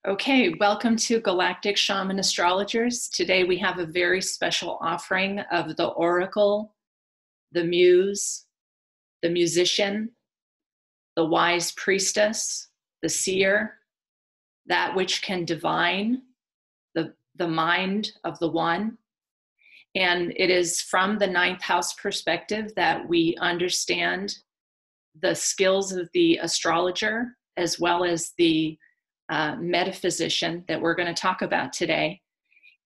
Okay, welcome to Galactic Shaman Astrologers. Today we have a very special offering of the Oracle, the Muse, the Musician, the Wise Priestess, the Seer, that which can divine, the mind of the One. And it is from the ninth house perspective that we understand the skills of the astrologer as well as the metaphysician that we're going to talk about today.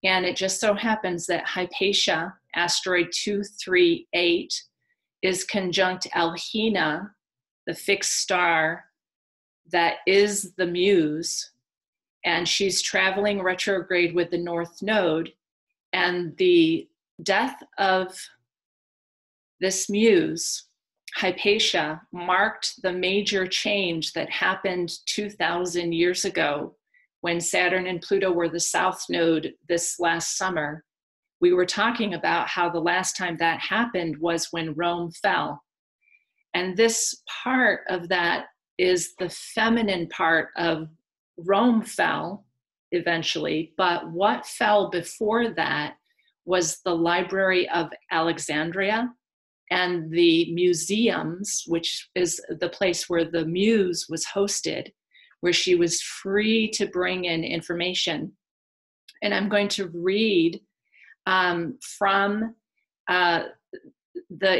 And it just so happens that Hypatia, asteroid 238, is conjunct Alhina, the fixed star that is the Muse, and she's traveling retrograde with the North Node. And the death of this Muse, Hypatia, marked the major change that happened 2,000 years ago when Saturn and Pluto were the South Node this last summer. We were talking about how the last time that happened was when Rome fell. And this part of that is the feminine part of Rome fell eventually, but what fell before that was the Library of Alexandria and the museums, which is the place where the Muse was hosted, where she was free to bring in information. And I'm going to read from the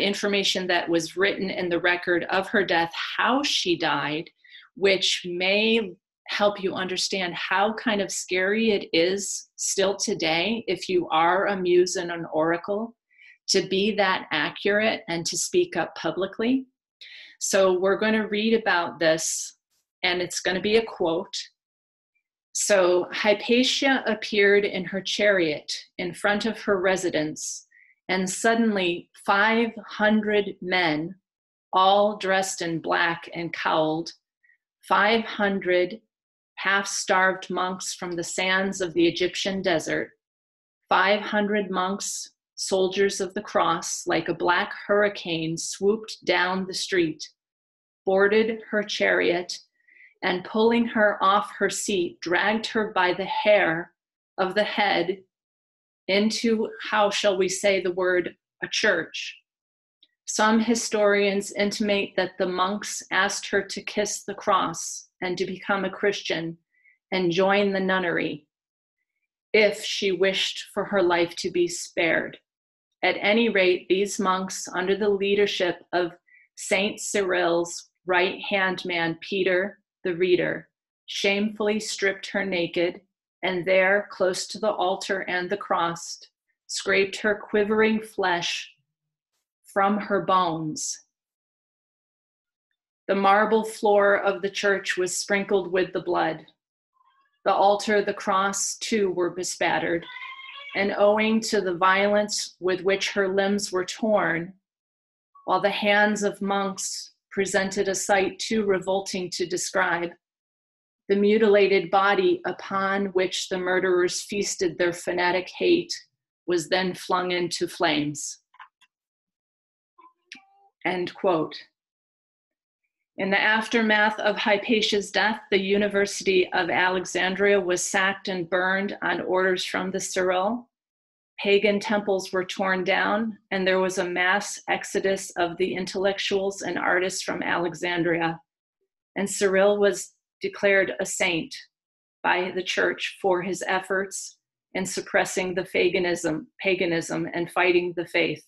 information that was written in the record of her death, how she died, which may help you understand how kind of scary it is still today, if you are a Muse and an oracle, to be that accurate and to speak up publicly. So we're going to read about this, and it's going to be a quote. So Hypatia appeared in her chariot in front of her residence, and suddenly 500 men, all dressed in black and cowled, 500 half-starved monks from the sands of the Egyptian desert, 500 monks, soldiers of the cross, like a black hurricane, swooped down the street, boarded her chariot, and pulling her off her seat, dragged her by the hair of the head into, how shall we say the word, a church. Some historians intimate that the monks asked her to kiss the cross and to become a Christian and join the nunnery if she wished for her life to be spared. At any rate, these monks, under the leadership of Saint Cyril's right-hand man, Peter the Reader, shamefully stripped her naked, and there, close to the altar and the cross, scraped her quivering flesh from her bones. The marble floor of the church was sprinkled with the blood. The altar, the cross, too, were bespattered, and owing to the violence with which her limbs were torn, while the hands of monks presented a sight too revolting to describe, the mutilated body upon which the murderers feasted their fanatic hate was then flung into flames. End quote. In the aftermath of Hypatia's death, the University of Alexandria was sacked and burned on orders from the Cyril. Pagan temples were torn down, and there was a mass exodus of the intellectuals and artists from Alexandria. And Cyril was declared a saint by the church for his efforts in suppressing the paganism and fighting the faith.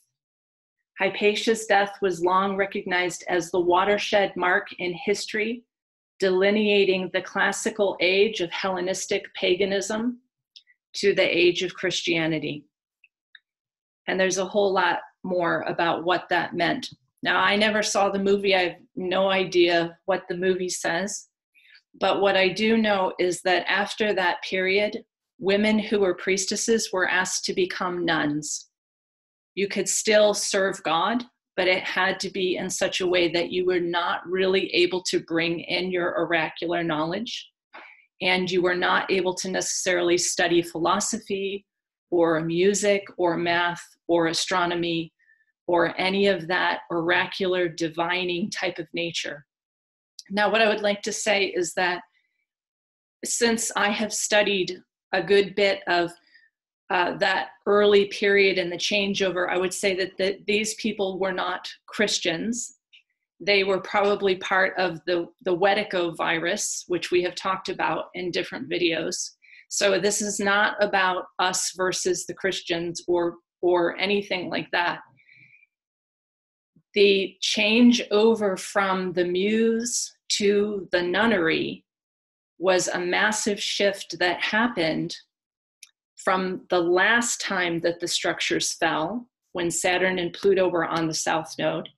Hypatia's death was long recognized as the watershed mark in history, delineating the classical age of Hellenistic paganism to the age of Christianity. And there's a whole lot more about what that meant. Now, I never saw the movie. I have no idea what the movie says. But what I do know is that after that period, women who were priestesses were asked to become nuns. You could still serve God, but it had to be in such a way that you were not really able to bring in your oracular knowledge, and you were not able to necessarily study philosophy or music or math or astronomy or any of that oracular divining type of nature. Now, what I would like to say is that since I have studied a good bit of that early period and the changeover, I would say that these people were not Christians. They were probably part of the Wetico virus, which we have talked about in different videos. So this is not about us versus the Christians or anything like that. The change over from the muse to the nunnery was a massive shift that happened from the last time that the structures fell, when Saturn and Pluto were on the south node.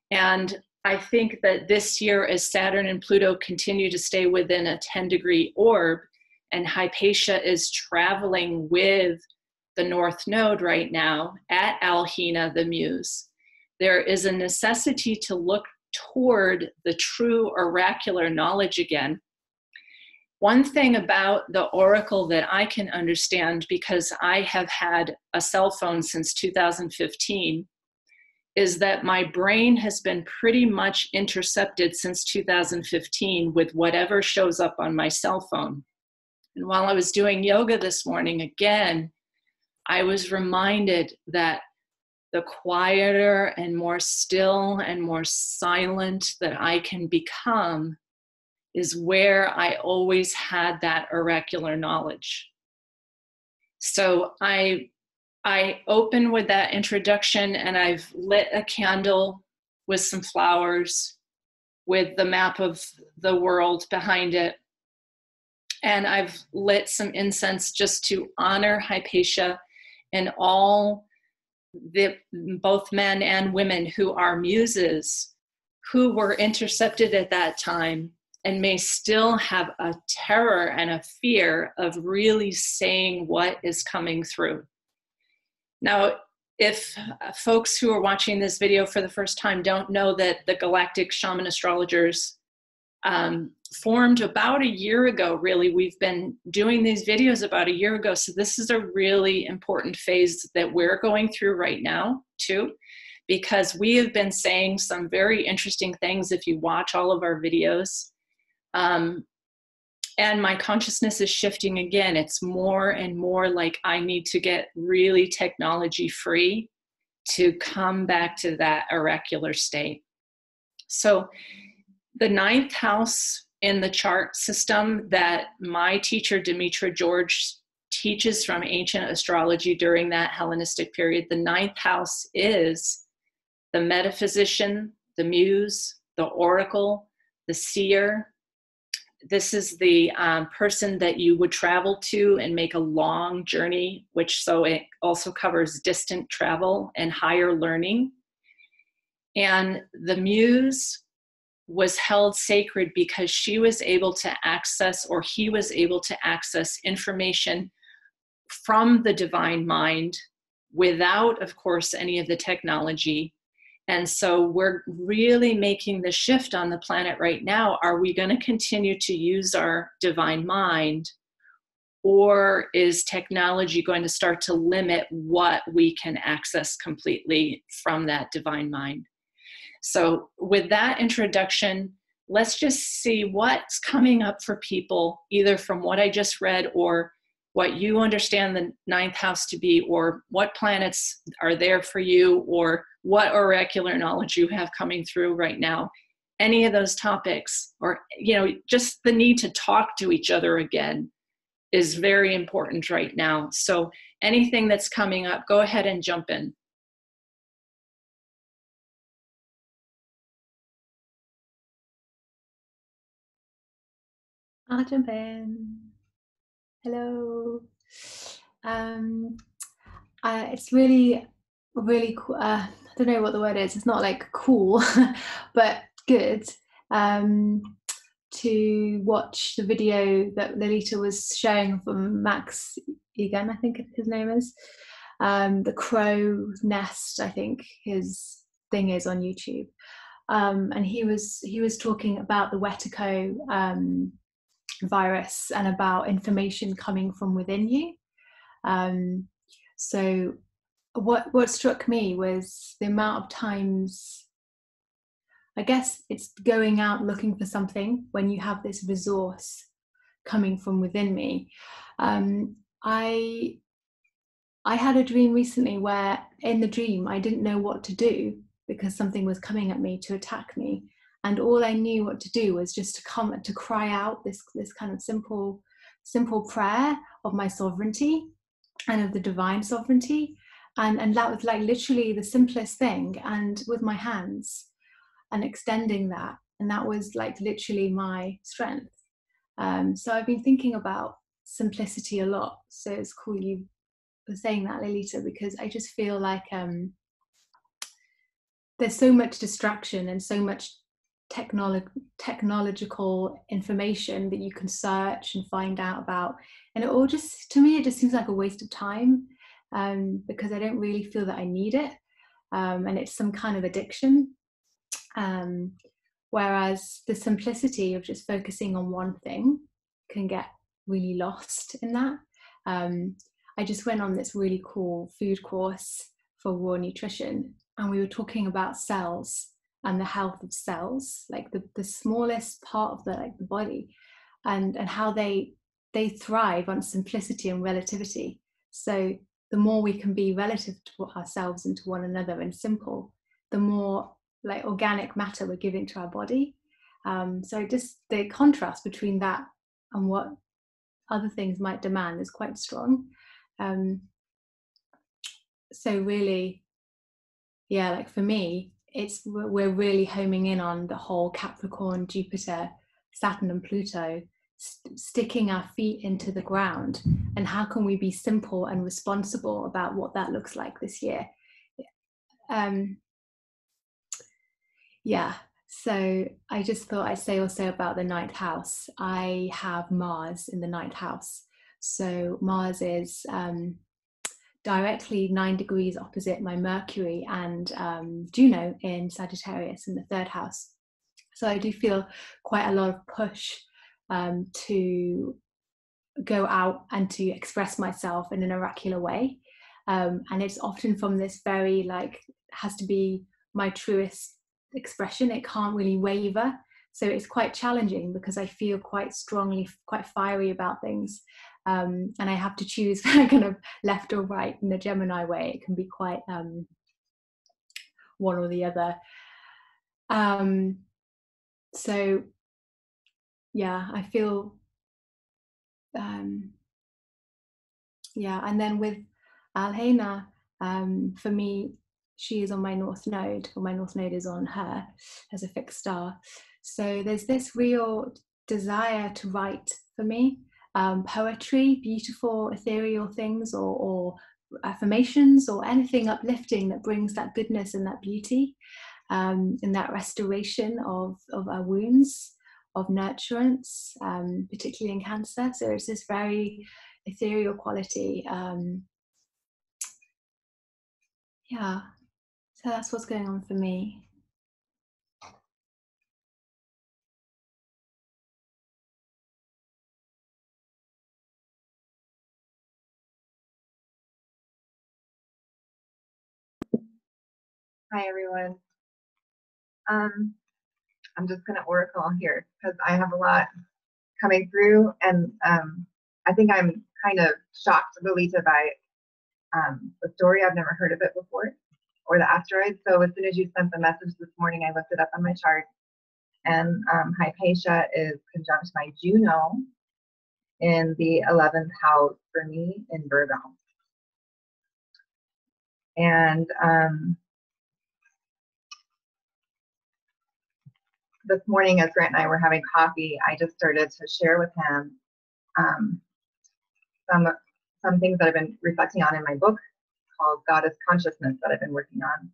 And I think that this year, as Saturn and Pluto continue to stay within a 10-degree orb, and Hypatia is traveling with the north node right now at Alhina, the muse, there is a necessity to look toward the true oracular knowledge again. One thing about the oracle that I can understand, because I have had a cell phone since 2015, is that my brain has been pretty much intercepted since 2015 with whatever shows up on my cell phone. And while I was doing yoga this morning, again, I was reminded that the quieter and more still and more silent that I can become is where I always had that oracular knowledge. So I open with that introduction, and I've lit a candle with some flowers with the map of the world behind it. And I've lit some incense just to honor Hypatia and all both men and women who are muses, who were intercepted at that time and may still have a terror and a fear of really saying what is coming through. Now, if folks who are watching this video for the first time don't know that the Galactic Shaman Astrologers formed about a year ago, really. We've been doing these videos about a year ago, so this is a really important phase that we're going through right now, too, because we have been saying some very interesting things if you watch all of our videos. And my consciousness is shifting again. It's more and more like I need to get really technology free to come back to that oracular state. So the 9th house in the chart system that my teacher, Demetra George, teaches from ancient astrology during that Hellenistic period, the 9th house is the metaphysician, the muse, the oracle, the seer. This is the person that you would travel to and make a long journey, which so it also covers distant travel and higher learning. And the muse was held sacred because she was able to access, or he was able to access, information from the divine mind without, of course, any of the technology. And so we're really making the shift on the planet right now. Are we going to continue to use our divine mind, or is technology going to start to limit what we can access completely from that divine mind? So with that introduction, let's just see what's coming up for people, either from what I just read or what you understand the 9th house to be, or what planets are there for you, or what oracular knowledge you have coming through right now. Any of those topics, or, you know, just the need to talk to each other again is very important right now. So anything that's coming up, go ahead and jump in. I'll jump in. Hello. It's really cool. I don't know what the word is. It's not like cool, but good to watch the video that Lolita was showing from Max Igans, I think his name is. The crow nest, I think his thing is on YouTube. And he was talking about the Wetico virus and about information coming from within you. So what struck me was the amount of times, I guess it's going out looking for something when you have this resource coming from within me. I had a dream recently where in the dream I didn't know what to do because something was coming at me to attack me, and all I knew what to do was just to cry out this kind of simple prayer of my sovereignty and of the divine sovereignty, and that was like literally the simplest thing, and with my hands and extending that, and that was like literally my strength. So I've been thinking about simplicity a lot, so it's cool you for saying that, Lolita, because I just feel like there's so much distraction and so much technological information that you can search and find out about, and it all just, to me, it just seems like a waste of time, because I don't really feel that I need it, and it's some kind of addiction, whereas the simplicity of just focusing on one thing can get really lost in that. I just went on this really cool food course for raw nutrition, and we were talking about cells and the health of cells, like the smallest part of the body, and how they thrive on simplicity and relativity. So the more we can be relative to ourselves and to one another and simple, the more like organic matter we're giving to our body. So just the contrast between that and what other things might demand is quite strong. So really, yeah, like for me, we're really homing in on the whole Capricorn, Jupiter, Saturn and Pluto, sticking our feet into the ground, and how can we be simple and responsible about what that looks like this year. Yeah, so I just thought I'd say also about the ninth house. I have Mars in the ninth house. So Mars is directly 9 degrees opposite my Mercury and Juno in Sagittarius in the third house. So I do feel quite a lot of push to go out and to express myself in an oracular way. And it's often from this very, like, has to be my truest expression. It can't really waver. So it's quite challenging because I feel quite strongly, quite fiery about things. And I have to choose kind of left or right in the Gemini way. It can be quite one or the other. So yeah, I feel yeah, and then with Alhena, for me, she is on my North Node, or my North Node is on her as a fixed star. So there's this real desire to write for me, poetry, beautiful ethereal things, or affirmations, or anything uplifting that brings that goodness and that beauty, and that restoration of our wounds, of nurturance, particularly in Cancer. So it's this very ethereal quality. Yeah, so that's what's going on for me. Hi, everyone. I'm just going to oracle here because I have a lot coming through, and I think I'm kind of shocked, Lolita, by the story. I've never heard of it before, or the asteroid. So as soon as you sent the message this morning, I looked it up on my chart, and Hypatia is conjunct my Juno in the 11th house for me in Virgo. And this morning, as Grant and I were having coffee, I just started to share with him some things that I've been reflecting on in my book called Goddess Consciousness that I've been working on,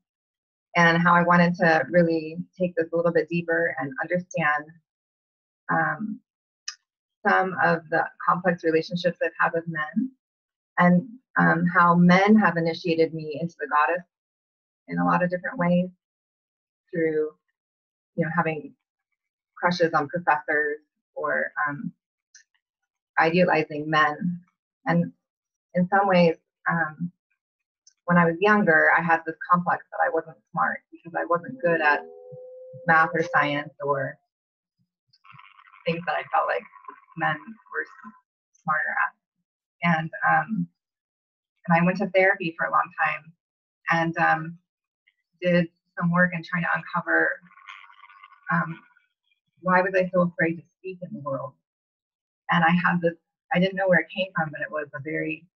and how I wanted to really take this a little bit deeper and understand some of the complex relationships I've had with men, and how men have initiated me into the goddess in a lot of different ways through, having crushes on professors or idealizing men. And in some ways, when I was younger, I had this complex that I wasn't smart because I wasn't good at math or science or things that I felt like men were smarter at. And I went to therapy for a long time and did some work in trying to uncover why was I so afraid to speak in the world. And I didn't know where it came from, but it was a very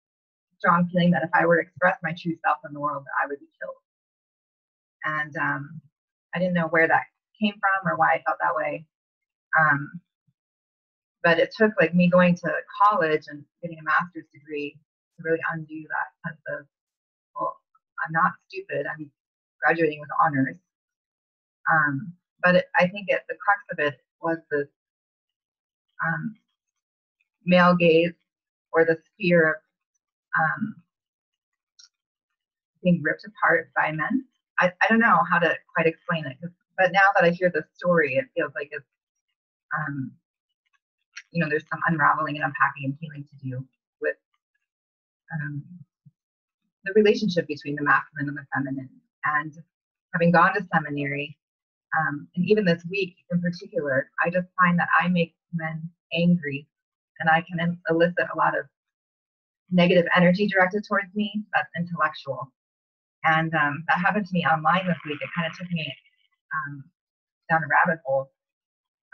strong feeling that if I were to express my true self in the world, that I would be killed. And I didn't know where that came from or why I felt that way. But it took like me going to college and getting a master's degree to really undo that sense of, well, I'm not stupid. I'm graduating with honors. But I think the crux of it was this male gaze, or this fear of being ripped apart by men. I don't know how to quite explain it, but now that I hear the story, it feels like it's, there's some unraveling and unpacking and healing to do with the relationship between the masculine and the feminine. And having gone to seminary, and even this week in particular, I just find that I make men angry, and I can elicit a lot of negative energy directed towards me that's intellectual. And that happened to me online this week. It kind of took me down a rabbit hole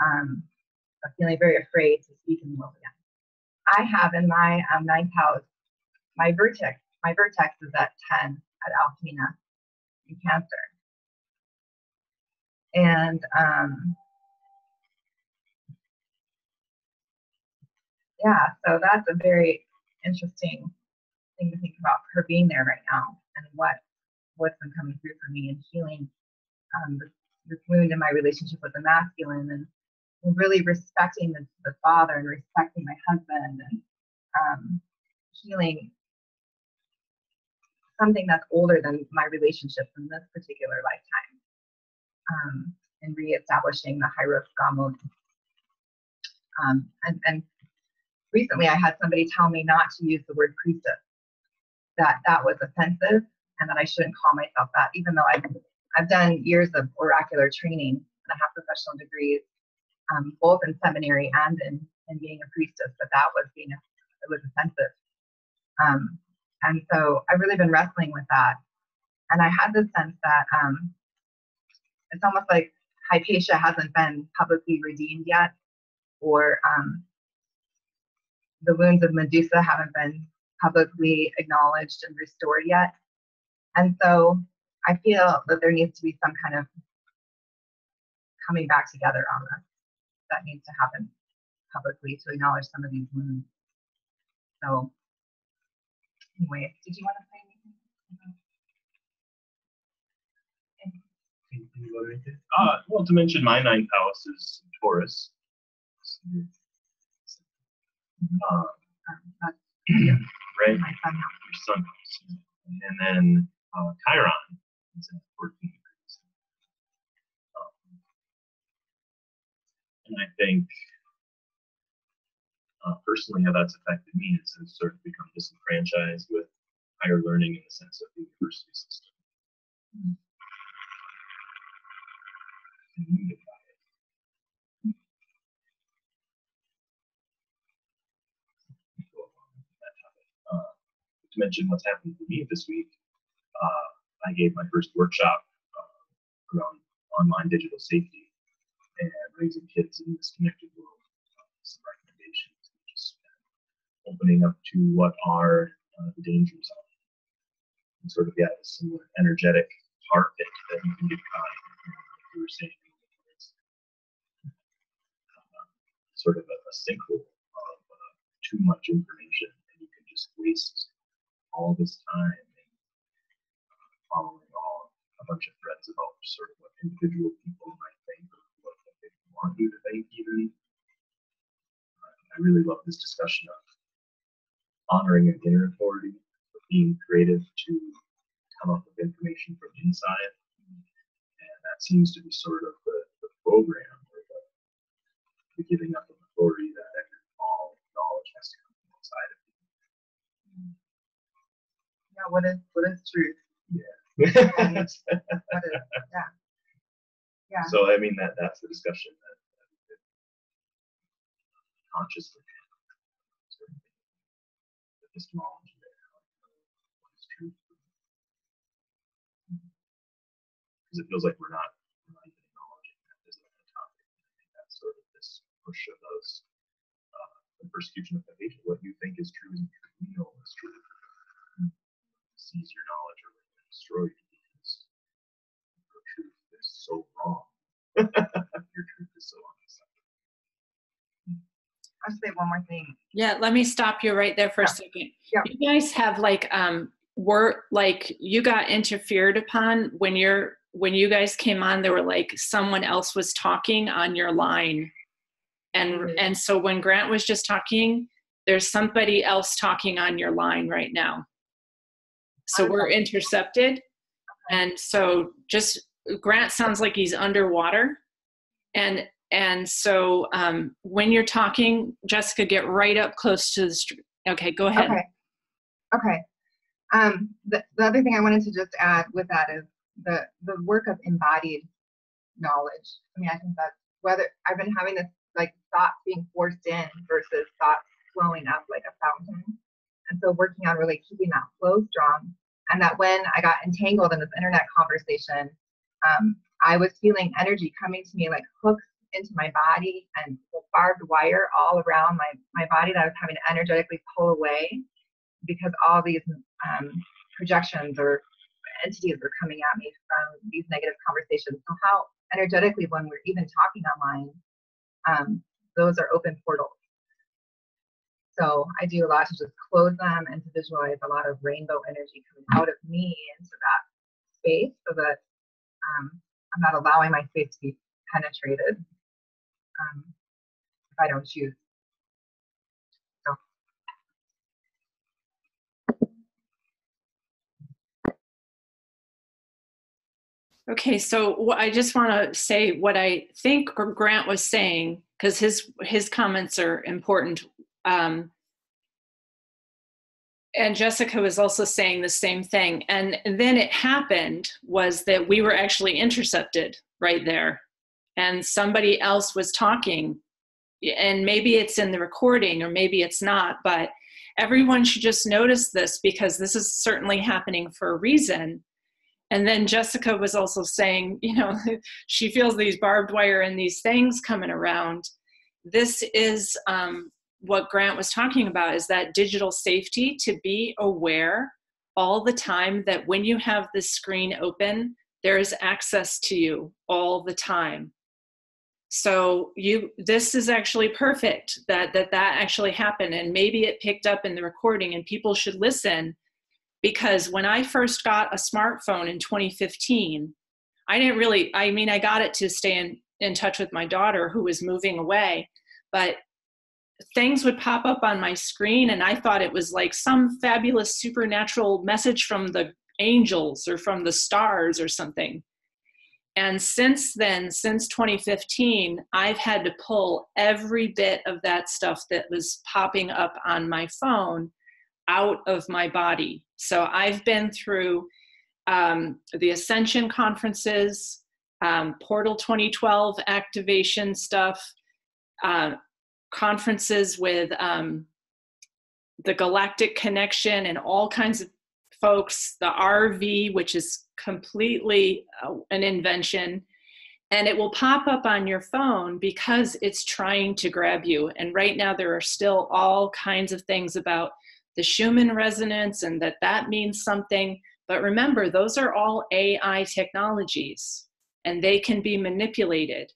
of feeling very afraid to speak in the world again. I have in my ninth house, my vertex is at 10 at Alpina in Cancer. And yeah, so that's a very interesting thing to think about, her being there right now, and what's been coming through for me and healing this wound in my relationship with the masculine, and really respecting the father and respecting my husband, and healing something that's older than my relationships in this particular lifetime, and reestablishing the Hieros Gamut. And recently I had somebody tell me not to use the word priestess, that was offensive, and that I shouldn't call myself that, even though I've done years of oracular training and I have professional degrees, both in seminary and in being a priestess, but that was it was offensive. And so I've really been wrestling with that. And I had this sense that it's almost like Hypatia hasn't been publicly redeemed yet, or the wounds of Medusa haven't been publicly acknowledged and restored yet. And so I feel that there needs to be some kind of coming back together on this that needs to happen publicly to acknowledge some of these wounds. So anyway, did you want to say anything? Well, to mention my ninth house is Taurus. Right? My sun house. Your sun house. And then Chiron is at 14 degrees. And I think personally how that's affected me is I've sort of become disenfranchised with higher learning in the sense of the university system. To mention what's happened for me this week, I gave my first workshop around online digital safety and raising kids in this connected world. Some recommendations, just opening up to what are the dangers of, and sort of this similar energetic heart that you can get caught in. You were saying it's sort of a sinkhole of too much information, and you can just waste all this time following a bunch of threads about sort of what individual people might think, or what they want you to think even. I really love this discussion of honoring an inner authority, of being creative to come up with information from inside. And that seems to be sort of the program, or the giving up of authority, that all knowledge has to come from inside of you. Yeah, what is truth? Yeah. Yeah. So I mean that's the discussion that consciously epistemology there, what is truth? Because it feels like we're not even acknowledging that as a topic. I think that's sort of this push of those the persecution of the what you think is true and true. You know what's true. Seize your knowledge or destroy you because your truth is so wrong. Your truth is so unacceptable. I'll say one more thing. Yeah, let me stop you right there for a second. Yeah. You guys have like you got interfered upon when you guys came on. There were like someone else was talking on your line, and so when Grant was just talking, there's somebody else talking on your line right now. So we're intercepted, and so just Grant sounds like he's underwater, and so when you're talking, Jessica, get right up close to the street. Okay, go ahead. Okay. The other thing I wanted to just add with that is the work of embodied knowledge. I mean, I think that's whether I've been having this like thoughts being forced in versus thoughts flowing up like a fountain. And so working on really keeping that flow strong. And that when I got entangled in this internet conversation, I was feeling energy coming to me like hooks into my body and barbed wire all around my body that I was having to energetically pull away because all these projections or entities were coming at me from these negative conversations. So how energetically, when we're even talking online, those are open portals. So I do a lot to just close them and to visualize a lot of rainbow energy coming out of me into that space so that I'm not allowing my space to be penetrated if I don't choose. Okay, so I just want to say what I think Grant was saying, because his comments are important. And Jessica was also saying the same thing. And then it happened was that we were actually intercepted right there. And somebody else was talking. And maybe it's in the recording or maybe it's not. But everyone should just notice this because this is certainly happening for a reason. And then Jessica was also saying, you know, she feels these barbed wire and these things coming around. This is what Grant was talking about, is that digital safety, to be aware all the time that when you have the screen open, there is access to you all the time. So this is actually perfect that actually happened. And maybe it picked up in the recording and people should listen. Because when I first got a smartphone in 2015, I got it to stay in touch with my daughter who was moving away, but things would pop up on my screen and I thought it was like some fabulous supernatural message from the angels or from the stars or something. And since then, since 2015, I've had to pull every bit of that stuff that was popping up on my phone out of my body. So I've been through the Ascension conferences, Portal 2012 activation stuff, conferences with the Galactic Connection and all kinds of folks, the RV, which is completely an invention. And it will pop up on your phone because it's trying to grab you. And right now there are still all kinds of things about the Schumann resonance and that means something. But remember, those are all AI technologies and they can be manipulated.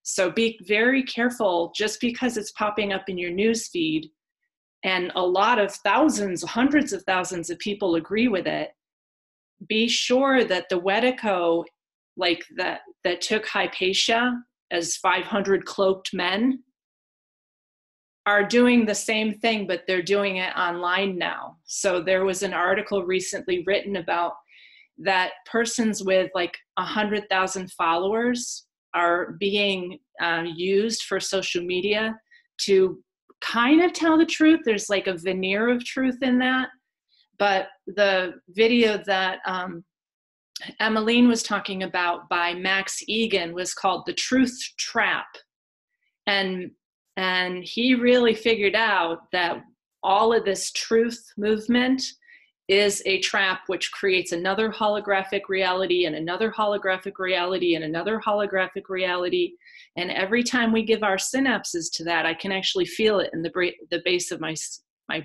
So be very careful just because it's popping up in your news feed and a lot of thousands, hundreds of thousands of people agree with it. Be sure that the Wedico, like that took Hypatia as 500 cloaked men, are doing the same thing, but they're doing it online now. So there was an article recently written about that persons with like 100,000 followers are being used for social media to kind of tell the truth. There's like a veneer of truth in that. But the video that Emmeline was talking about by Max Igans was called The Truth Trap. And And he really figured out that all of this truth movement is a trap which creates another holographic reality and another holographic reality and another holographic reality. And every time we give our synapses to that, I can actually feel it in the base of my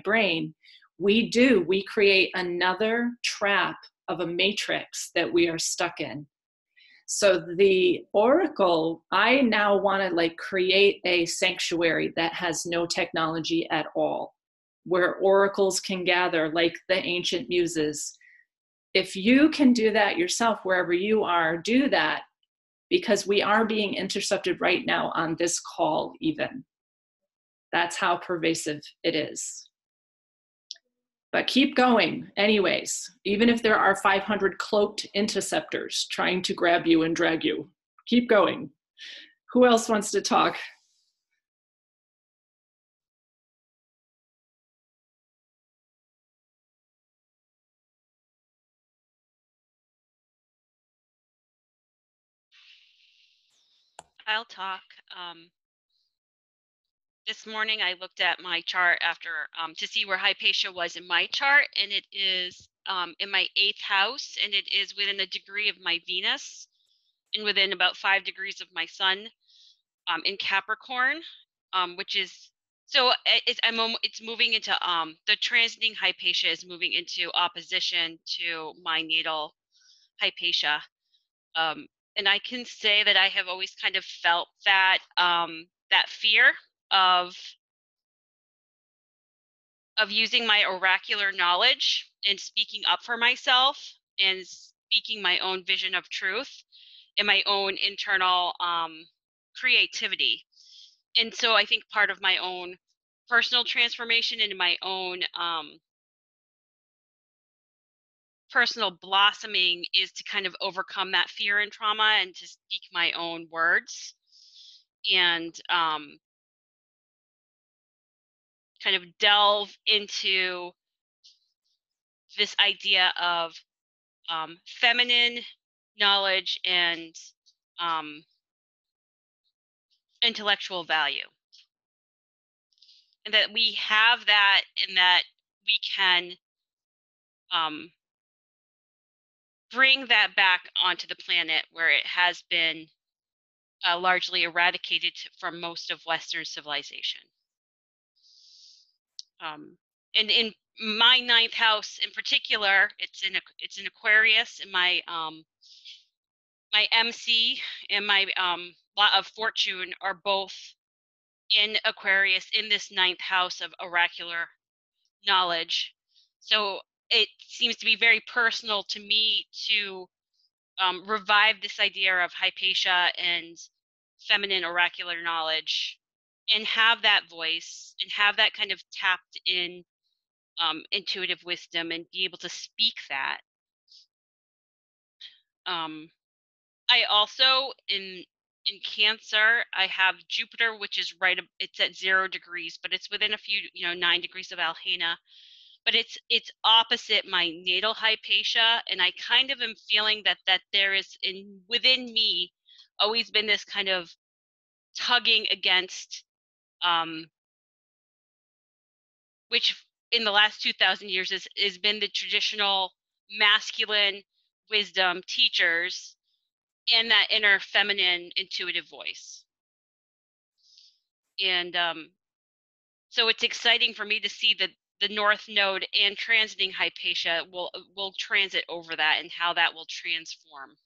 brain. We create another trap of a matrix that we are stuck in. So the oracle, I now want to like create a sanctuary that has no technology at all, where oracles can gather like the ancient muses. If you can do that yourself, wherever you are, do that, because we are being intercepted right now on this call even. That's how pervasive it is. But keep going anyways, even if there are 500 cloaked interceptors trying to grab you and drag you. Keep going. Who else wants to talk? I'll talk. This morning I looked at my chart after to see where Hypatia was in my chart, and it is in my 8th house, and it is within a degree of my Venus, and within about 5 degrees of my Sun in Capricorn, which is so it's moving into the transiting Hypatia is moving into opposition to my natal Hypatia. And I can say that I have always kind of felt that that fear of using my oracular knowledge and speaking up for myself and speaking my own vision of truth and my own internal creativity. And so I think part of my own personal transformation and my own personal blossoming is to kind of overcome that fear and trauma and to speak my own words and kind of delve into this idea of feminine knowledge and intellectual value, and that we have that, and that we can bring that back onto the planet where it has been largely eradicated from most of Western civilization. And in my 9th house in particular, it's in Aquarius, and my my MC and my lot of fortune are both in Aquarius in this 9th house of oracular knowledge. So it seems to be very personal to me to revive this idea of Hypatia and feminine oracular knowledge, and have that voice and have that kind of tapped in intuitive wisdom and be able to speak that. I also in Cancer, I have Jupiter, which is it's at 0 degrees, but it's within a few 9 degrees of Alhena, but it's opposite my natal Hypatia, and I kind of am feeling that there is within me always been this kind of tugging against which in the last 2,000 years has been the traditional masculine wisdom teachers and that inner feminine intuitive voice. And so it's exciting for me to see that the North Node and transiting Hypatia will transit over that, and how that will transform.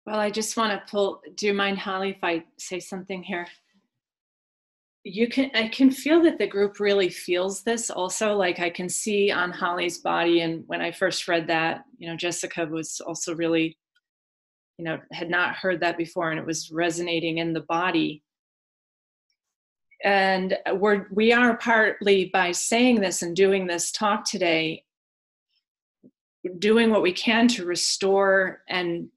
Well, I just want to do you mind, Holly, if I say something here? I can feel that the group really feels this also. Like I can see on Holly's body, and when I first read that, Jessica was also really, had not heard that before, and it was resonating in the body. And we are partly, by saying this and doing this talk today, doing what we can to restore and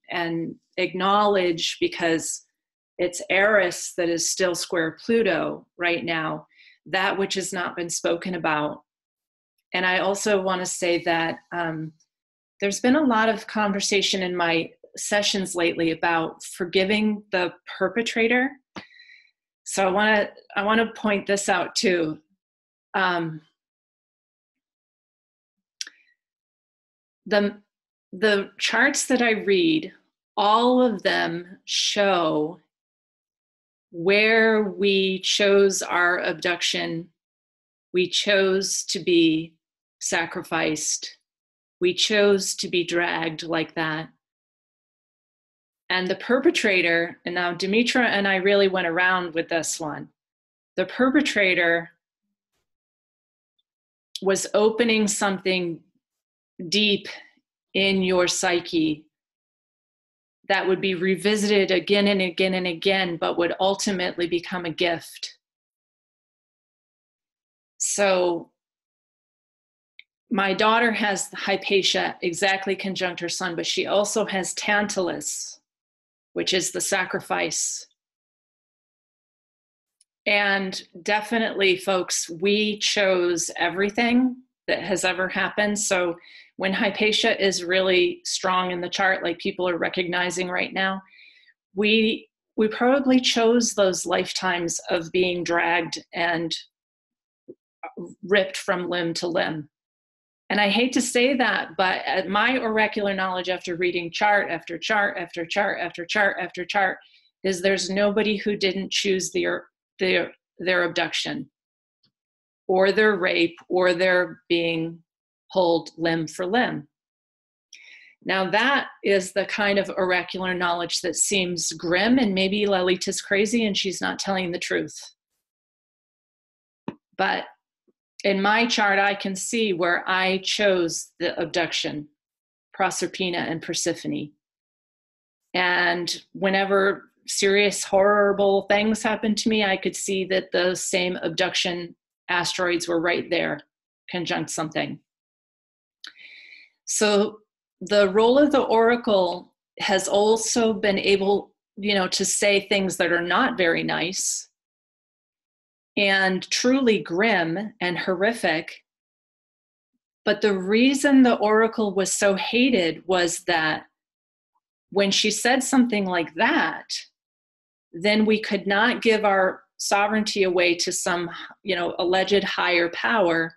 acknowledge, because It's Eris that is still square Pluto right now, that which has not been spoken about. And I also want to say that there's been a lot of conversation in my sessions lately about forgiving the perpetrator. So I want to point this out too. The charts that I read, all of them show where we chose our abduction, we chose to be sacrificed, we chose to be dragged like that. And the perpetrator, and now Demetra and I really went around with this one, the perpetrator was opening something deep in your psyche that would be revisited again and again and again, but would ultimately become a gift. So my daughter has Hypatia exactly conjunct her sun, but she also has Tantalus, which is the sacrifice. And definitely, folks, we chose everything that has ever happened. So when Hypatia is really strong in the chart, like people are recognizing right now, we probably chose those lifetimes of being dragged and ripped from limb to limb. And I hate to say that, but my oracular knowledge after reading chart after chart after chart after chart after chart is there's nobody who didn't choose their abduction or their rape or their being pulled limb for limb. Now that is the kind of oracular knowledge that seems grim, and maybe Lalita's crazy and she's not telling the truth. But in my chart, I can see where I chose the abduction, Proserpina and Persephone. And whenever serious, horrible things happened to me, I could see that the same abduction asteroids were right there, conjunct something. So the role of the oracle has also been able, to say things that are not very nice and truly grim and horrific. But the reason the oracle was so hated was that when she said something like that, then we could not give our sovereignty away to some, alleged higher power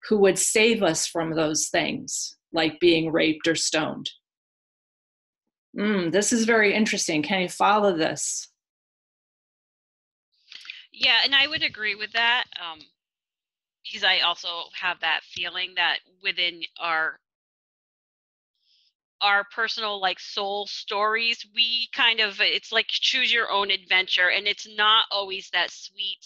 who would save us from those things, like being raped or stoned. This is very interesting. Can you follow this? Yeah, and I would agree with that, because I also have that feeling that within our personal soul stories, we kind of, it's like choose your own adventure, and it's not always that sweet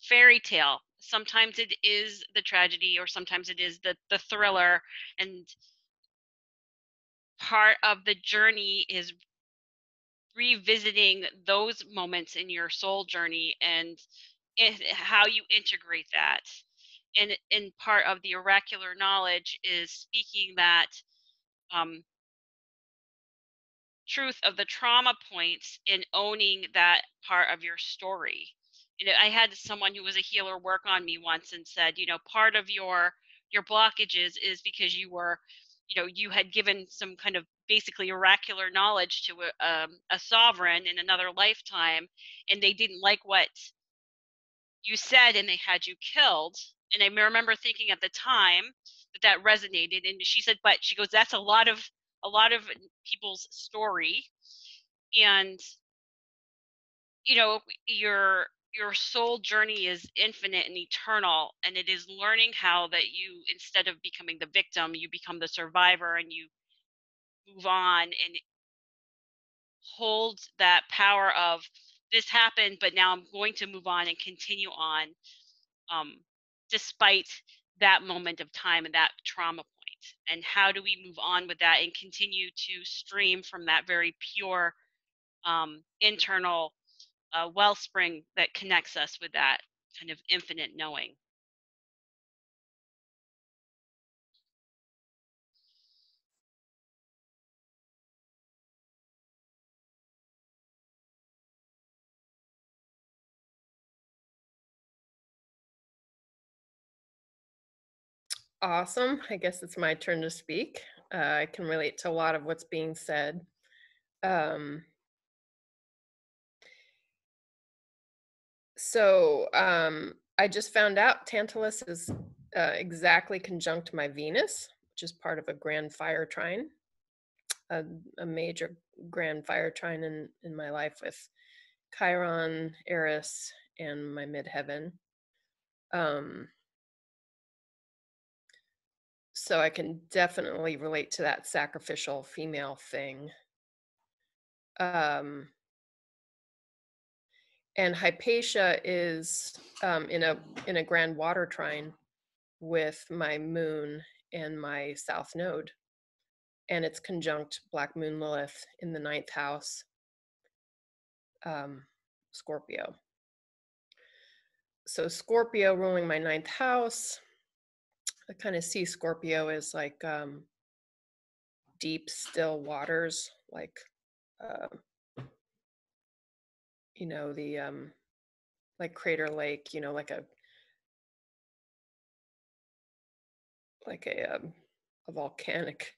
fairy tale. Sometimes it is the tragedy, or sometimes it is the thriller, and part of the journey is revisiting those moments in your soul journey and how you integrate that. And part of the oracular knowledge is speaking that truth of the trauma points and owning that part of your story. I had someone who was a healer work on me once and said, part of your blockages is because you were, you had given some kind of basically oracular knowledge to a sovereign in another lifetime, and they didn't like what you said and they had you killed. And I remember thinking at the time that resonated, and she said, but she goes, that's a lot of people's story. And your soul journey is infinite and eternal, and it is learning how that you, instead of becoming the victim, you become the survivor, and you move on and hold that power of, this happened, but now I'm going to move on and continue on, despite that moment of time and that trauma point. And how do we move on with that and continue to stream from that very pure internal wellspring that connects us with that kind of infinite knowing. Awesome. I guess it's my turn to speak. I can relate to a lot of what's being said. I just found out Tantalus is exactly conjunct my Venus, which is part of a grand fire trine, a major grand fire trine in my life with Chiron, Eris, and my midheaven. So I can definitely relate to that sacrificial female thing. And Hypatia is in a grand water trine with my moon and my south node, and it's conjunct Black Moon Lilith in the 9th house, Scorpio. So Scorpio ruling my 9th house. I kind of see Scorpio as like deep, still waters, like the like Crater Lake, like a volcanic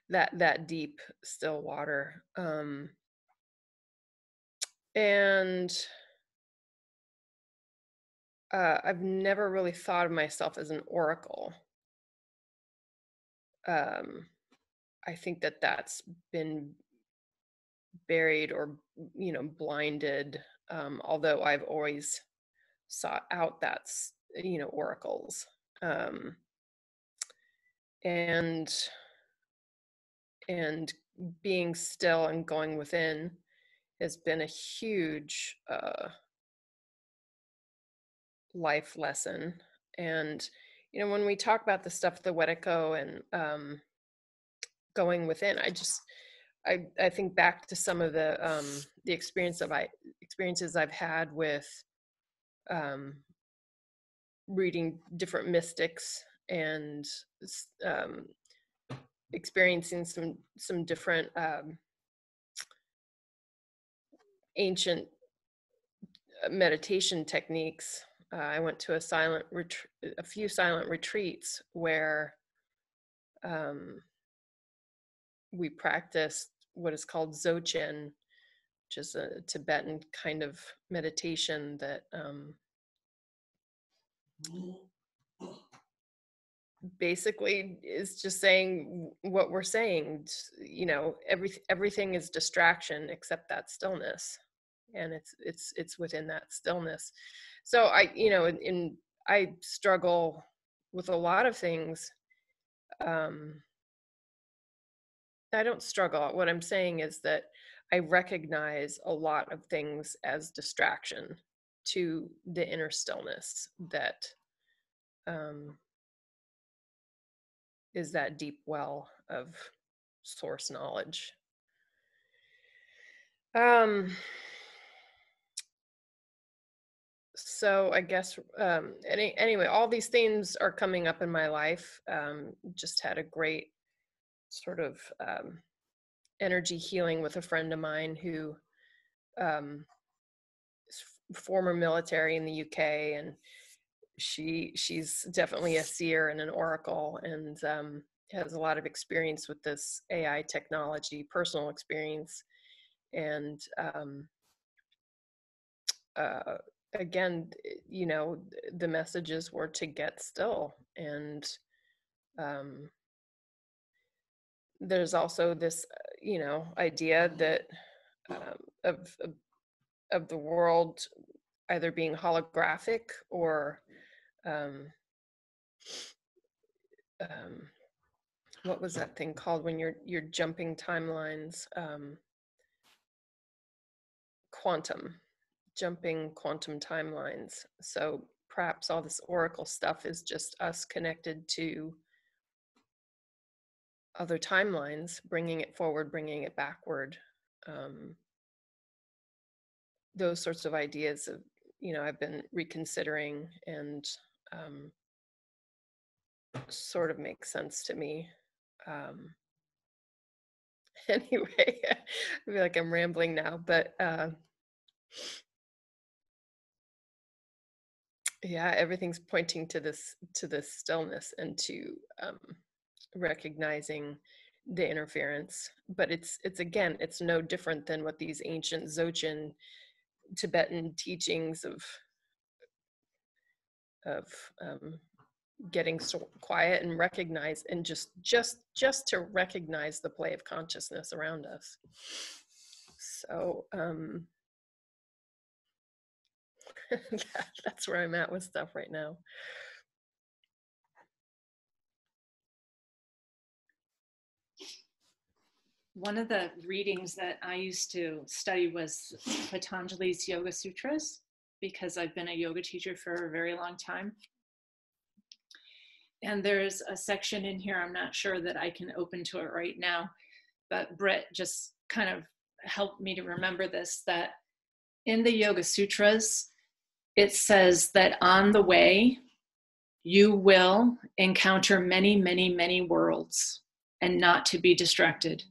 that deep, still water. And I've never really thought of myself as an oracle. I think that's been buried or blinded, although I've always sought out that's oracles, and being still and going within has been a huge life lesson. And when we talk about the stuff, the Wetiko and going within, I think back to some of the experiences I've had with reading different mystics and experiencing some different ancient meditation techniques. I went to a few silent retreats where we practiced what is called Dzogchen, which is a Tibetan kind of meditation that basically is just saying what we're saying. Everything is distraction except that stillness, and it's within that stillness. So I struggle with a lot of things. I don't struggle. What I'm saying is that I recognize a lot of things as distraction to the inner stillness that is that deep well of source knowledge. So I guess anyway, all these themes are coming up in my life. Just had a great sort of energy healing with a friend of mine who is former military in the UK, and she's definitely a seer and an oracle, and has a lot of experience with this AI technology, personal experience. And again, the messages were to get still. And there's also this, idea that of the world either being holographic or what was that thing called when you're jumping timelines? Jumping quantum timelines. So perhaps all this oracle stuff is just us connected to other timelines, bringing it forward, bringing it backward. Those sorts of ideas of, I've been reconsidering, and sort of makes sense to me. Anyway, I feel like I'm rambling now, but Yeah, everything's pointing to this stillness and to recognizing the interference. But it's again, it's no different than what these ancient Dzogchen Tibetan teachings of getting so quiet and recognize, and just to recognize the play of consciousness around us. So that's where I'm at with stuff right now. One of the readings that I used to study was Patanjali's Yoga Sutras, because I've been a yoga teacher for a very long time. And there's a section in here, I'm not sure that I can open to it right now, but Britt just kind of helped me to remember this, that in the Yoga Sutras, it says that on the way, you will encounter many, many, many worlds and not to be distracted.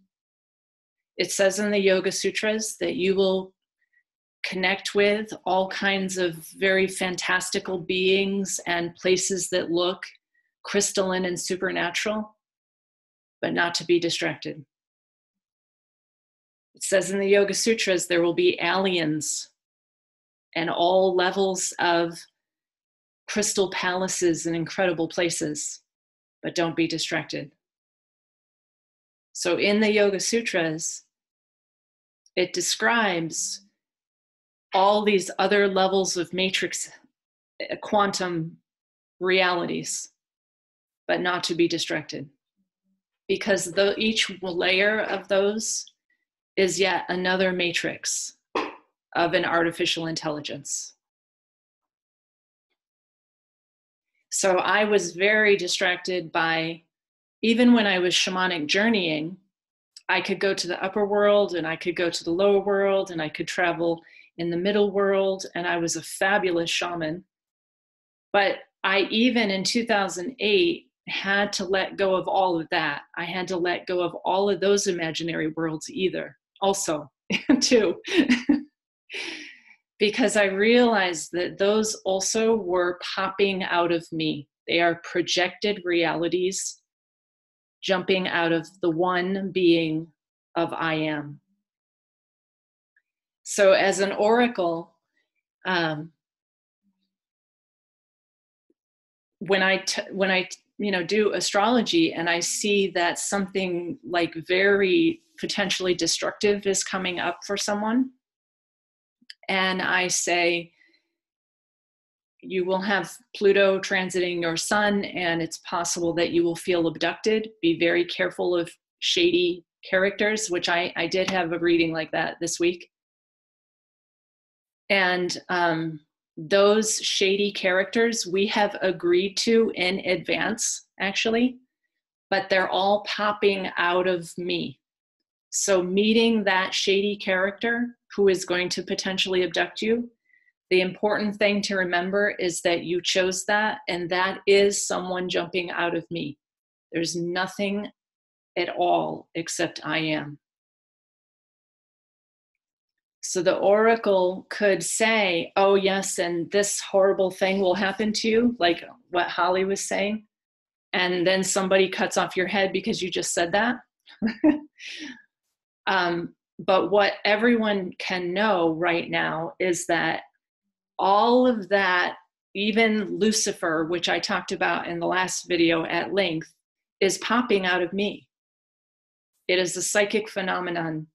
It says in the Yoga Sutras that you will connect with all kinds of very fantastical beings and places that look crystalline and supernatural, but not to be distracted. It says in the Yoga Sutras there will be aliens and all levels of crystal palaces and incredible places, but don't be distracted. So in the Yoga Sutras, it describes all these other levels of matrix quantum realities, but not to be distracted. Because each layer of those is yet another matrix of an artificial intelligence. So I was very distracted by, even when I was shamanic journeying, I could go to the upper world and I could go to the lower world and I could travel in the middle world, and I was a fabulous shaman. But I, even in 2008, had to let go of all of that. I had to let go of all of those imaginary worlds also too. Because I realized that those also were popping out of me. They are projected realities jumping out of the one being of I am. So as an oracle, when I do astrology and I see that something like very potentially destructive is coming up for someone, and I say, you will have Pluto transiting your sun, and it's possible that you will feel abducted. Be very careful of shady characters, which I did have a reading like that this week. And those shady characters we have agreed to in advance, actually, but they're all popping out of me. So meeting that shady character who is going to potentially abduct you, the important thing to remember is that you chose that, and that is someone jumping out of me. There's nothing at all except I am. So the oracle could say, oh yes, and this horrible thing will happen to you, like what Holly was saying, and then somebody cuts off your head because you just said that. But what everyone can know right now is that all of that, even Lucifer, which I talked about in the last video at length, is popping out of me. It is a psychic phenomenon,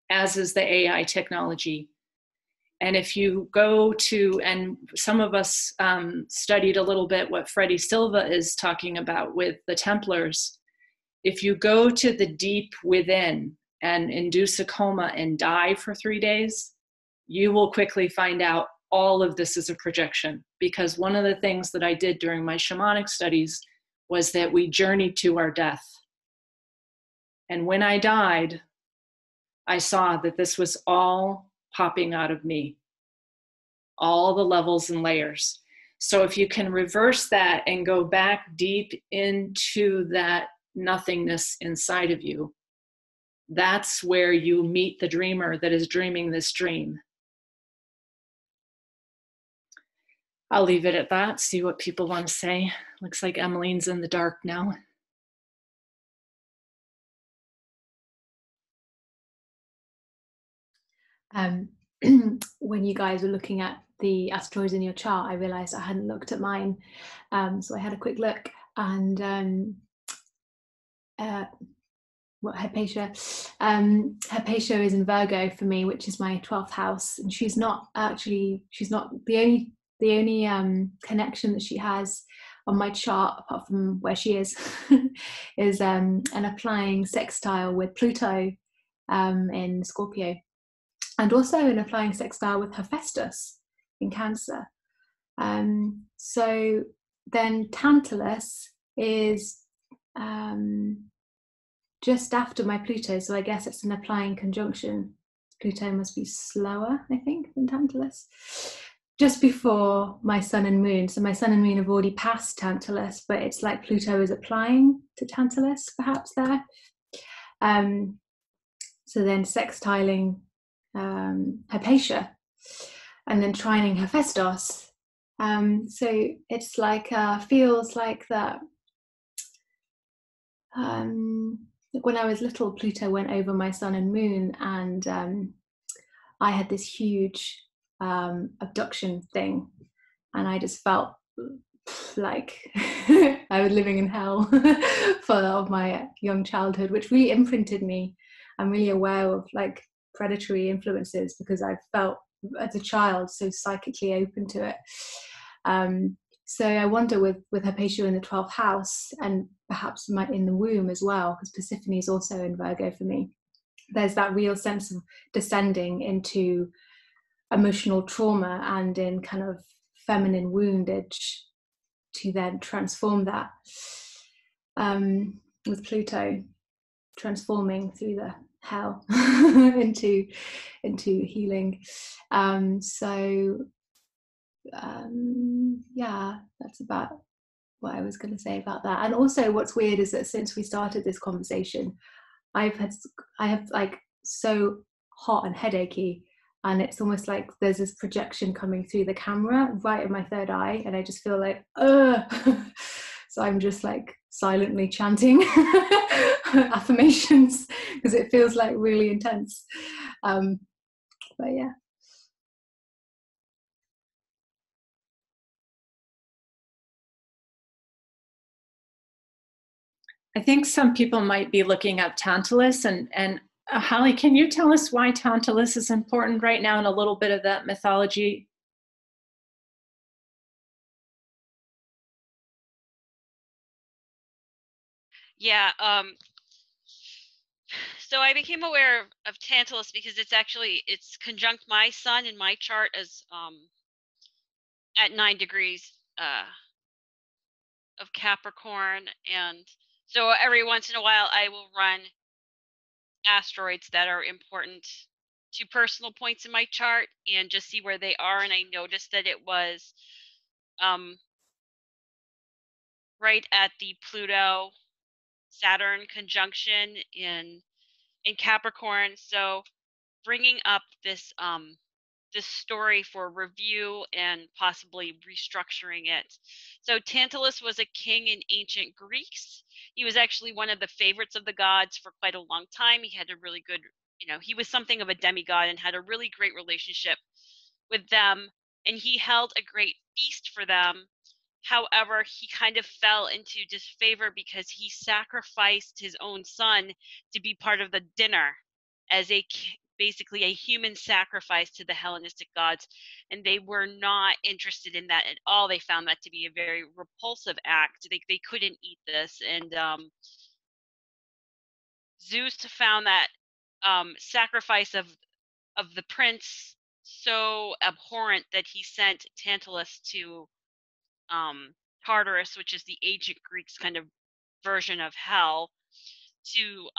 as is the AI technology. And if you go to, and some of us studied a little bit what Freddie Silva is talking about with the Templars, if you go to the deep within and induce a coma and die for 3 days, you will quickly find out all of this is a projection. Because one of the things that I did during my shamanic studies was that we journeyed to our death. And when I died, I saw that this was all popping out of me, all the levels and layers. So if you can reverse that and go back deep into that nothingness inside of you, that's where you meet the dreamer that is dreaming this dream. I'll leave it at that, see what people want to say. Looks like Emmeline's in the dark now. When you guys were looking at the asteroids in your chart, I realized I hadn't looked at mine. So I had a quick look, and Hypatia. Hypatia is in Virgo for me, which is my 12th house, and she's not the only connection that she has on my chart, apart from where she is an applying sextile with Pluto in Scorpio, and also an applying sextile with Hephaestus in Cancer. So then Tantalus is just after my Pluto, so I guess it's an applying conjunction. Pluto must be slower, I think, than Tantalus. Just before my Sun and Moon. So my Sun and Moon have already passed Tantalus, but it's like Pluto is applying to Tantalus, perhaps there. So then sextiling Hypatia, and then trining Hephaestus. So it's like, feels like that. When I was little, Pluto went over my Sun and Moon, and I had this huge abduction thing, and I just felt like I was living in hell for my young childhood, which really imprinted me. I'm really aware of like predatory influences because I felt as a child so psychically open to it. So I wonder with Hypatia in the 12th house, and perhaps in the womb as well, because Persephone is also in Virgo for me, there's that real sense of descending into emotional trauma and in kind of feminine woundage to then transform that, with Pluto transforming through the hell into healing. Yeah, that's about what I was going to say about that. And also what's weird is that since we started this conversation, I have like so hot and headachy, and it's almost like there's this projection coming through the camera right in my third eye, and I just feel like so I'm just like silently chanting affirmations because it feels like really intense. But yeah. I think some people might be looking up Tantalus, and Holly, can you tell us why Tantalus is important right now and a little bit of that mythology? Yeah, so I became aware of Tantalus because it's conjunct my sun in my chart as at 9 degrees of Capricorn, and so every once in a while I will run asteroids that are important to personal points in my chart and just see where they are. And I noticed that it was right at the Pluto Saturn conjunction in Capricorn. So bringing up this this story for review and possibly restructuring it. So Tantalus was a king in ancient Greece. He was actually one of the favorites of the gods for quite a long time. He had a really good, he was something of a demigod and had a really great relationship with them. And he held a great feast for them. However, he kind of fell into disfavor because he sacrificed his own son to be part of the dinner as basically a human sacrifice to the Hellenistic gods, and they were not interested in that at all. They found that to be a very repulsive act. They couldn't eat this, and Zeus found that sacrifice of the prince so abhorrent that he sent Tantalus to Tartarus, which is the ancient Greeks kind of version of hell, to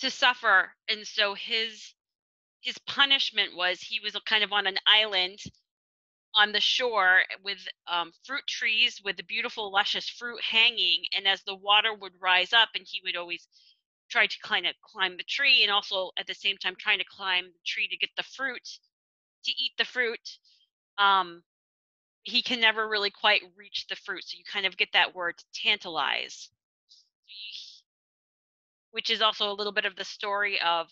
suffer. And so his punishment was he was kind of on an island on the shore with fruit trees with the beautiful luscious fruit hanging, and as the water would rise up, and he would always try to kind of climb the tree, and also at the same time trying to climb the tree to get the fruit, to eat the fruit, he can never really quite reach the fruit. So you kind of get that word tantalize, which is also a little bit of the story of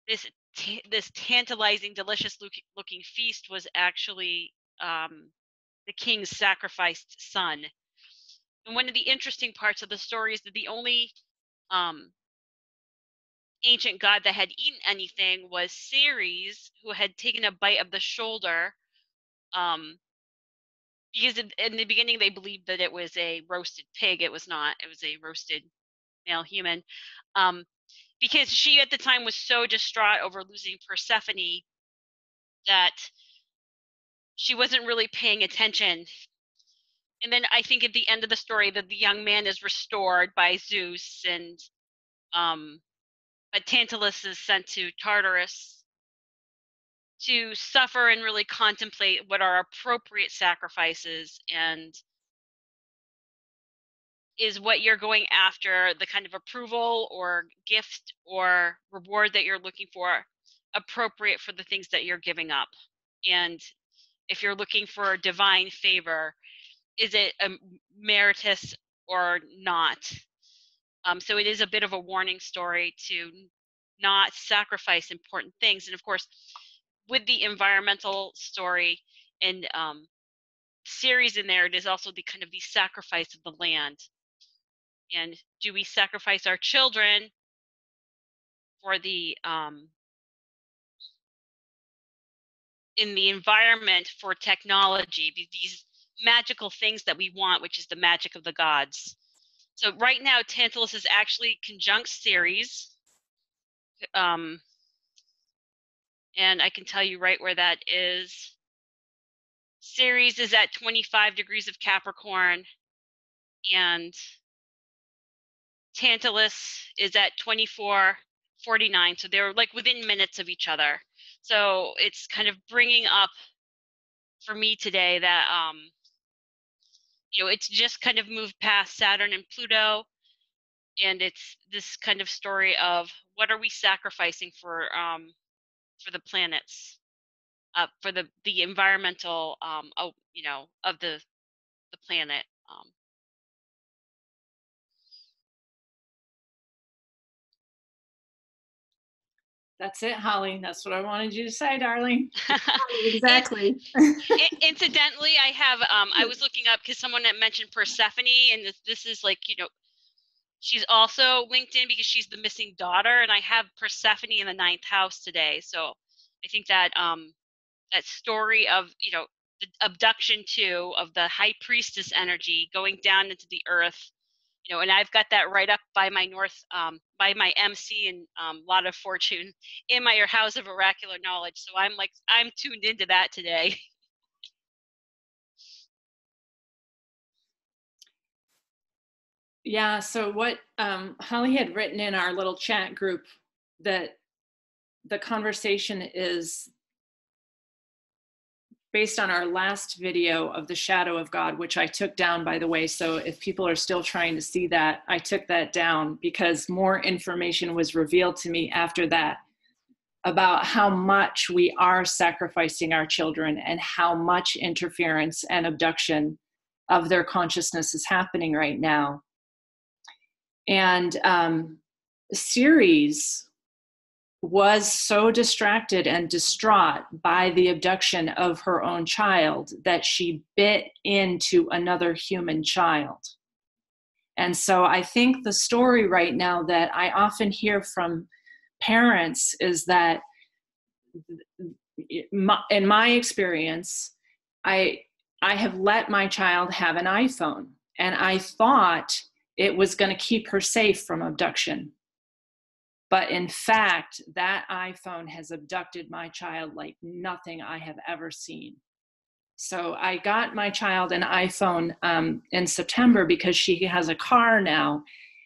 this tantalizing, delicious looking feast was actually the king's sacrificed son. And one of the interesting parts of the story is that the only ancient god that had eaten anything was Ceres, who had taken a bite of the shoulder. Because in the beginning they believed that it was a roasted pig. It was not. It was a roasted male human. Because she at the time was so distraught over losing Persephone that she wasn't really paying attention. And then I think at the end of the story that the young man is restored by Zeus, and but Tantalus is sent to Tartarus to suffer and really contemplate what are appropriate sacrifices, and is what you're going after the kind of approval or gift or reward that you're looking for appropriate for the things that you're giving up? And if you're looking for divine favor, is it meritorious or not? So it is a bit of a warning story to not sacrifice important things. And of course, with the environmental story and series in there, it is also the kind of the sacrifice of the land. And do we sacrifice our children for the in the environment for technology, these magical things that we want, which is the magic of the gods? So right now, Tantalus is actually conjunct Ceres. And I can tell you right where that is. Ceres is at 25 degrees of Capricorn, and Tantalus is at 24:49. So they're like within minutes of each other. So it's kind of bringing up for me today that, it's just kind of moved past Saturn and Pluto. And it's this kind of story of what are we sacrificing for the planets, for the environmental, of the planet. That's it, Holly. That's what I wanted you to say, darling. Exactly. Incidentally, I have I was looking up because someone had mentioned Persephone, and this is like, she's also linked in because she's the missing daughter, and I have Persephone in the 9th house today. So I think that that story of the abduction too, of the high priestess energy going down into the earth, and I've got that right up by my by my MC and lot of fortune in my house of oracular knowledge. So I'm tuned into that today. Yeah, so what Holly had written in our little chat group, that the conversation is based on our last video of the shadow of God, which I took down, by the way. So if people are still trying to see that, I took that down because more information was revealed to me after that about how much we are sacrificing our children and how much interference and abduction of their consciousness is happening right now. And Ceres was so distracted and distraught by the abduction of her own child that she bit into another human child. And so I think the story right now that I often hear from parents is that, in my experience, I have let my child have an iPhone, and I thought it was going to keep her safe from abduction. But in fact, that iPhone has abducted my child like nothing I have ever seen. So I got my child an iPhone in September because she has a car now.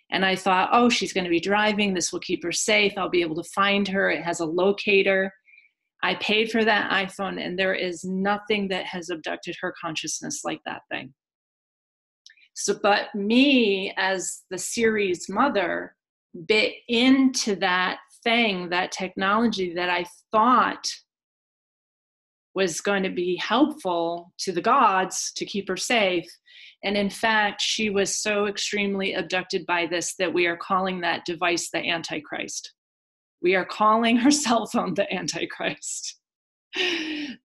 And I thought, oh, she's going to be driving. This will keep her safe. I'll be able to find her. It has a locator. I paid for that iPhone, and there is nothing that has abducted her consciousness like that thing. So, but me as the Ceres mother bit into that thing, that technology that I thought was going to be helpful to the gods to keep her safe. And in fact, she was so extremely abducted by this that we are calling that device the Antichrist. We are calling her cell phone the Antichrist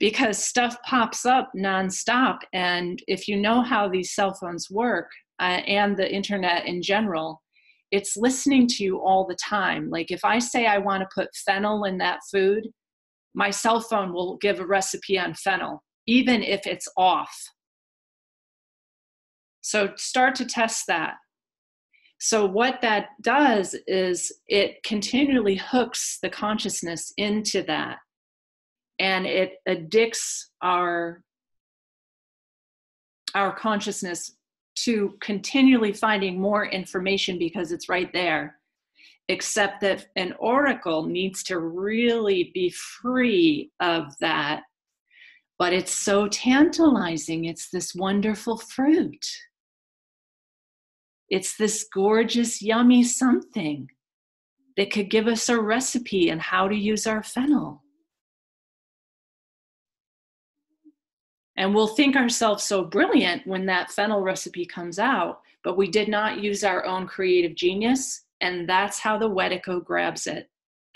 because stuff pops up nonstop. And if you know how these cell phones work and the internet in general, it's listening to you all the time. Like if I say I want to put fennel in that food, my cell phone will give a recipe on fennel, even if it's off. So start to test that. So what that does is it continually hooks the consciousness into that, and it addicts our consciousness to continually finding more information because it's right there. Except that an oracle needs to really be free of that. But it's so tantalizing. It's this wonderful fruit. It's this gorgeous, yummy something that could give us a recipe on how to use our fennel. And we'll think ourselves so brilliant when that fennel recipe comes out, but we did not use our own creative genius. And that's how the Wedico grabs it.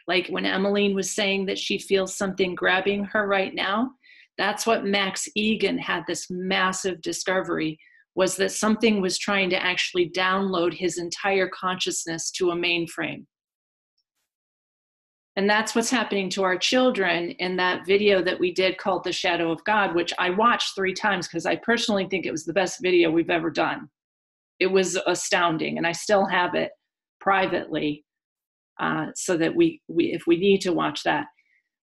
Like when Emmeline was saying that she feels something grabbing her right now, that's what Max Igans had this massive discovery, was that something was trying to actually download his entire consciousness to a mainframe. And that's what's happening to our children in that video that we did called The Shadow of God, which I watched 3 times because I personally think it was the best video we've ever done. It was astounding, and I still have it privately so that we if we need to watch that.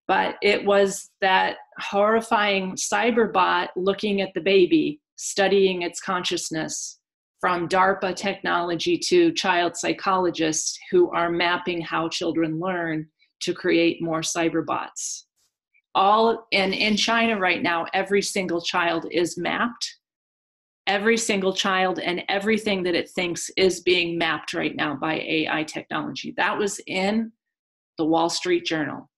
But it was that horrifying cyberbot looking at the baby, studying its consciousness, from DARPA technology to child psychologists who are mapping how children learn to create more cyberbots. And in China right now, every single child is mapped. Every single child and everything that it thinks is being mapped right now by AI technology. That was in the Wall Street Journal.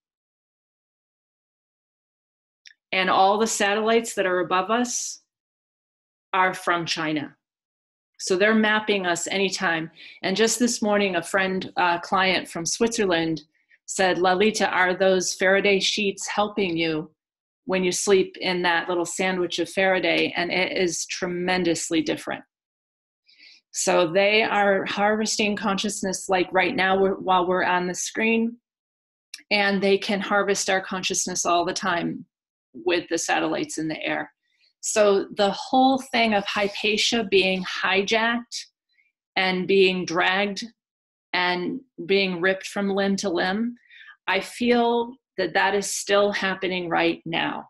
And all the satellites that are above us are from China. So they're mapping us anytime. And just this morning, a friend, client from Switzerland said, Lalita, are those Faraday sheets helping you when you sleep in that little sandwich of Faraday? And it is tremendously different. So they are harvesting consciousness like right now while we're on the screen, and they can harvest our consciousness all the time with the satellites in the air. So the whole thing of Hypatia being hijacked and being dragged and being ripped from limb to limb, I feel that that is still happening right now.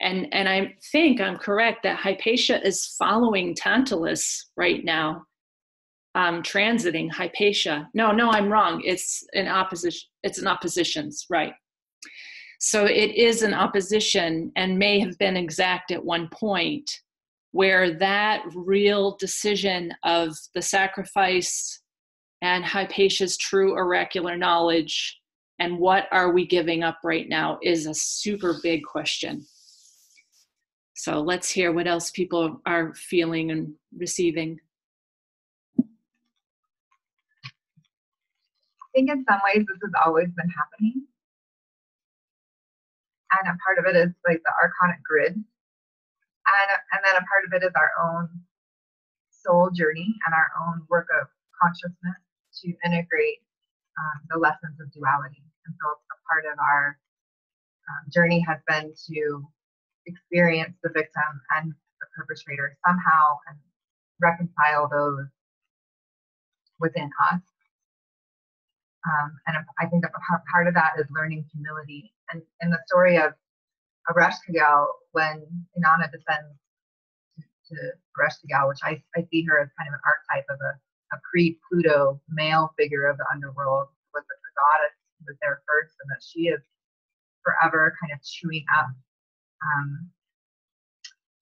And I think I'm correct that Hypatia is following Tantalus right now, transiting Hypatia. No, I'm wrong. It's an opposition. It's an oppositions, right? So it is an opposition and may have been exact at one point, where that real decision of the sacrifice and Hypatia's true oracular knowledge and what are we giving up right now is a super big question. So let's hear what else people are feeling and receiving. I think in some ways this has always been happening. And a part of it is like the archonic grid. And then a part of it is our own soul journey and our own work of consciousness to integrate the lessons of duality. And so a part of our journey has been to experience the victim and the perpetrator somehow and reconcile those within us. And I think that part of that is learning humility. And in the story of Ereshkigal, when Inanna descends to Ereshkigal, which I see her as kind of an archetype of a pre-Pluto male figure of the underworld, was the goddess who was there first, and that she is forever kind of chewing up.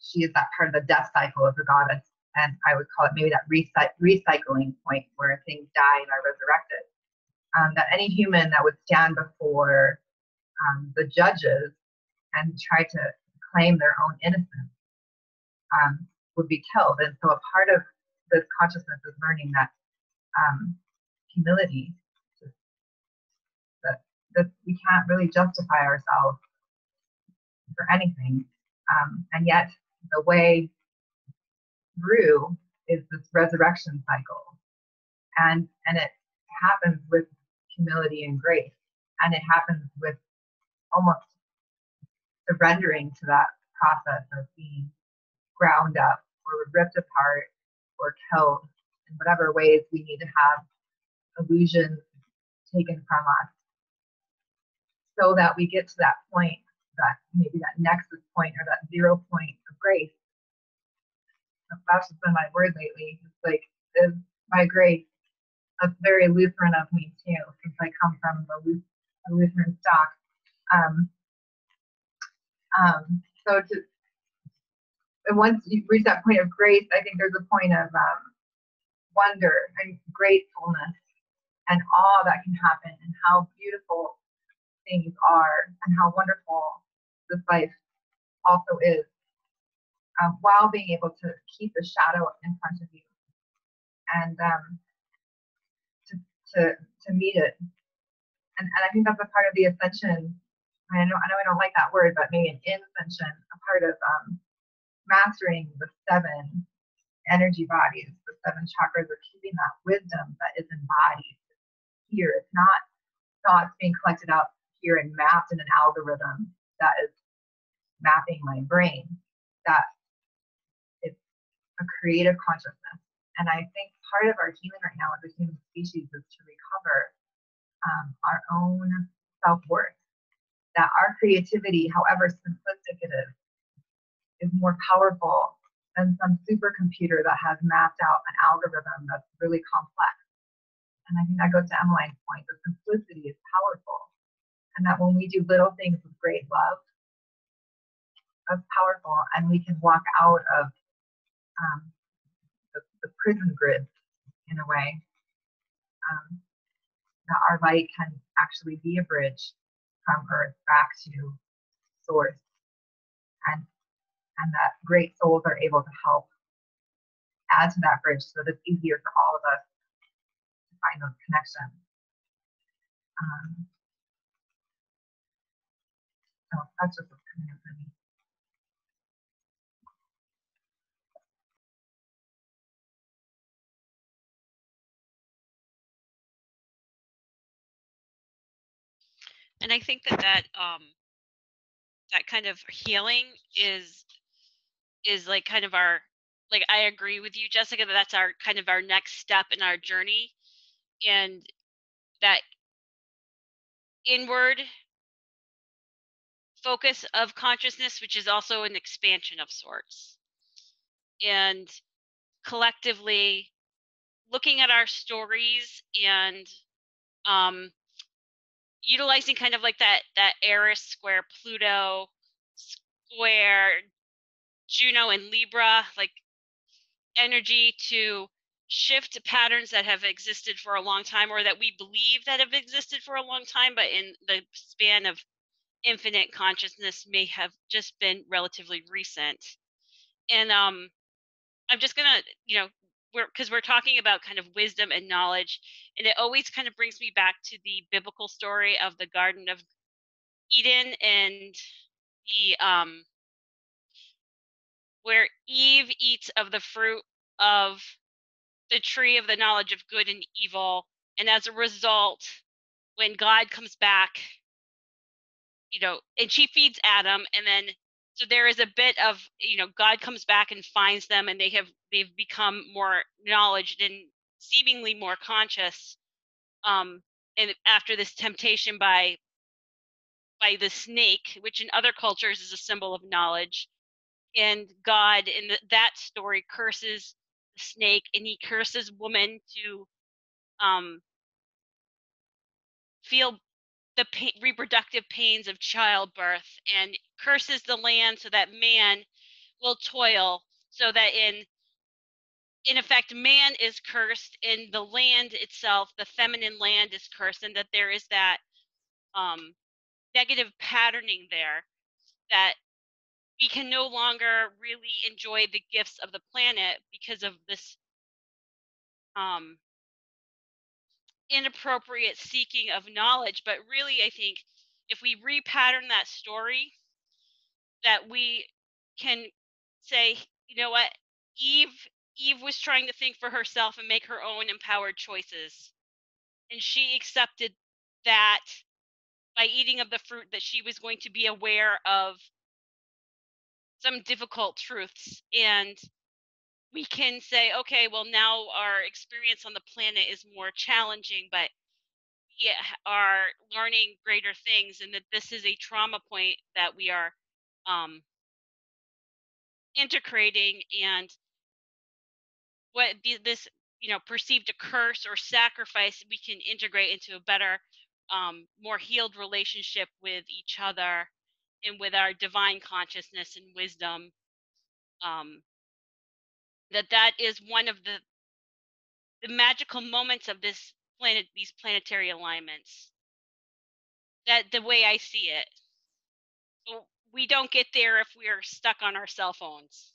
She is that part of the death cycle of the goddess, and I would call it maybe that recycling point where things die and are resurrected. That any human that would stand before the judges and try to claim their own innocence would be killed. And so a part of this consciousness is learning that humility, that we can't really justify ourselves for anything. And yet the way through is this resurrection cycle. And it happens with humility and grace. And it happens with almost surrendering to that process of being ground up or ripped apart or killed in whatever ways we need to have illusions taken from us, so that we get to that point, that maybe that nexus point or that 0 point of grace. That's just been my word lately. It's like, is my grace. That's very Lutheran of me too, since I come from the Lutheran stock. And once you reach that point of grace, I think there's a point of wonder and gratefulness and awe that can happen, and how beautiful things are, and how wonderful this life also is, while being able to keep the shadow in front of you and to meet it. And I think that's a part of the ascension. I know I don't like that word, but maybe an ascension, a part of mastering the 7 energy bodies, the 7 chakras, or keeping that wisdom that is embodied here. It's not thoughts being collected out here and mapped in an algorithm that is mapping my brain. That it's a creative consciousness. And I think part of our healing right now as a human species is to recover our own self-worth. That our creativity, however simplistic it is more powerful than some supercomputer that has mapped out an algorithm that's really complex. And I think that goes to Emmeline's point. The simplicity is powerful. And that when we do little things with great love, that's powerful. And we can walk out of the prison grid in a way. That our light can actually be a bridge from earth back to source. And that great souls are able to help add to that bridge so that it's easier for all of us to find those connections. So that's just what's coming up for me. And I think that kind of healing is like kind of our, like, I agree with you, Jessica, that that's our kind of our next step in our journey, and that inward focus of consciousness, which is also an expansion of sorts, and collectively looking at our stories and utilizing kind of like that Eris square Pluto square Juno and Libra like energy to shift patterns that have existed for a long time, or that we believe that have existed for a long time, but in the span of infinite consciousness may have just been relatively recent. And I'm just gonna, we're talking about kind of wisdom and knowledge, and it always kind of brings me back to the biblical story of the Garden of Eden, and the where Eve eats of the fruit of the tree of the knowledge of good and evil, and as a result, when God comes back, and she feeds Adam, and then so there is a bit of, God comes back and finds them, and they've become more knowledge and seemingly more conscious, and after this temptation by the snake, which in other cultures is a symbol of knowledge, and God in that story curses the snake, and he curses woman to feel the reproductive pains of childbirth, and curses the land so that man will toil, so that in effect man is cursed, and the land itself, the feminine land, is cursed, and that there is that negative patterning there that we can no longer really enjoy the gifts of the planet because of this inappropriate seeking of knowledge. But really, I think if we repattern that story, that we can say, you know what, Eve was trying to think for herself and make her own empowered choices, and she accepted that by eating of the fruit, that she was going to be aware of some difficult truths. And we can say, okay, well, now our experience on the planet is more challenging, but we are learning greater things, and that this is a trauma point that we are integrating, and what this perceived a curse or sacrifice we can integrate into a better, more healed relationship with each other and with our divine consciousness and wisdom. That is one of the magical moments of this planet, these planetary alignments, that the way I see it. So we don't get there if we are stuck on our cell phones.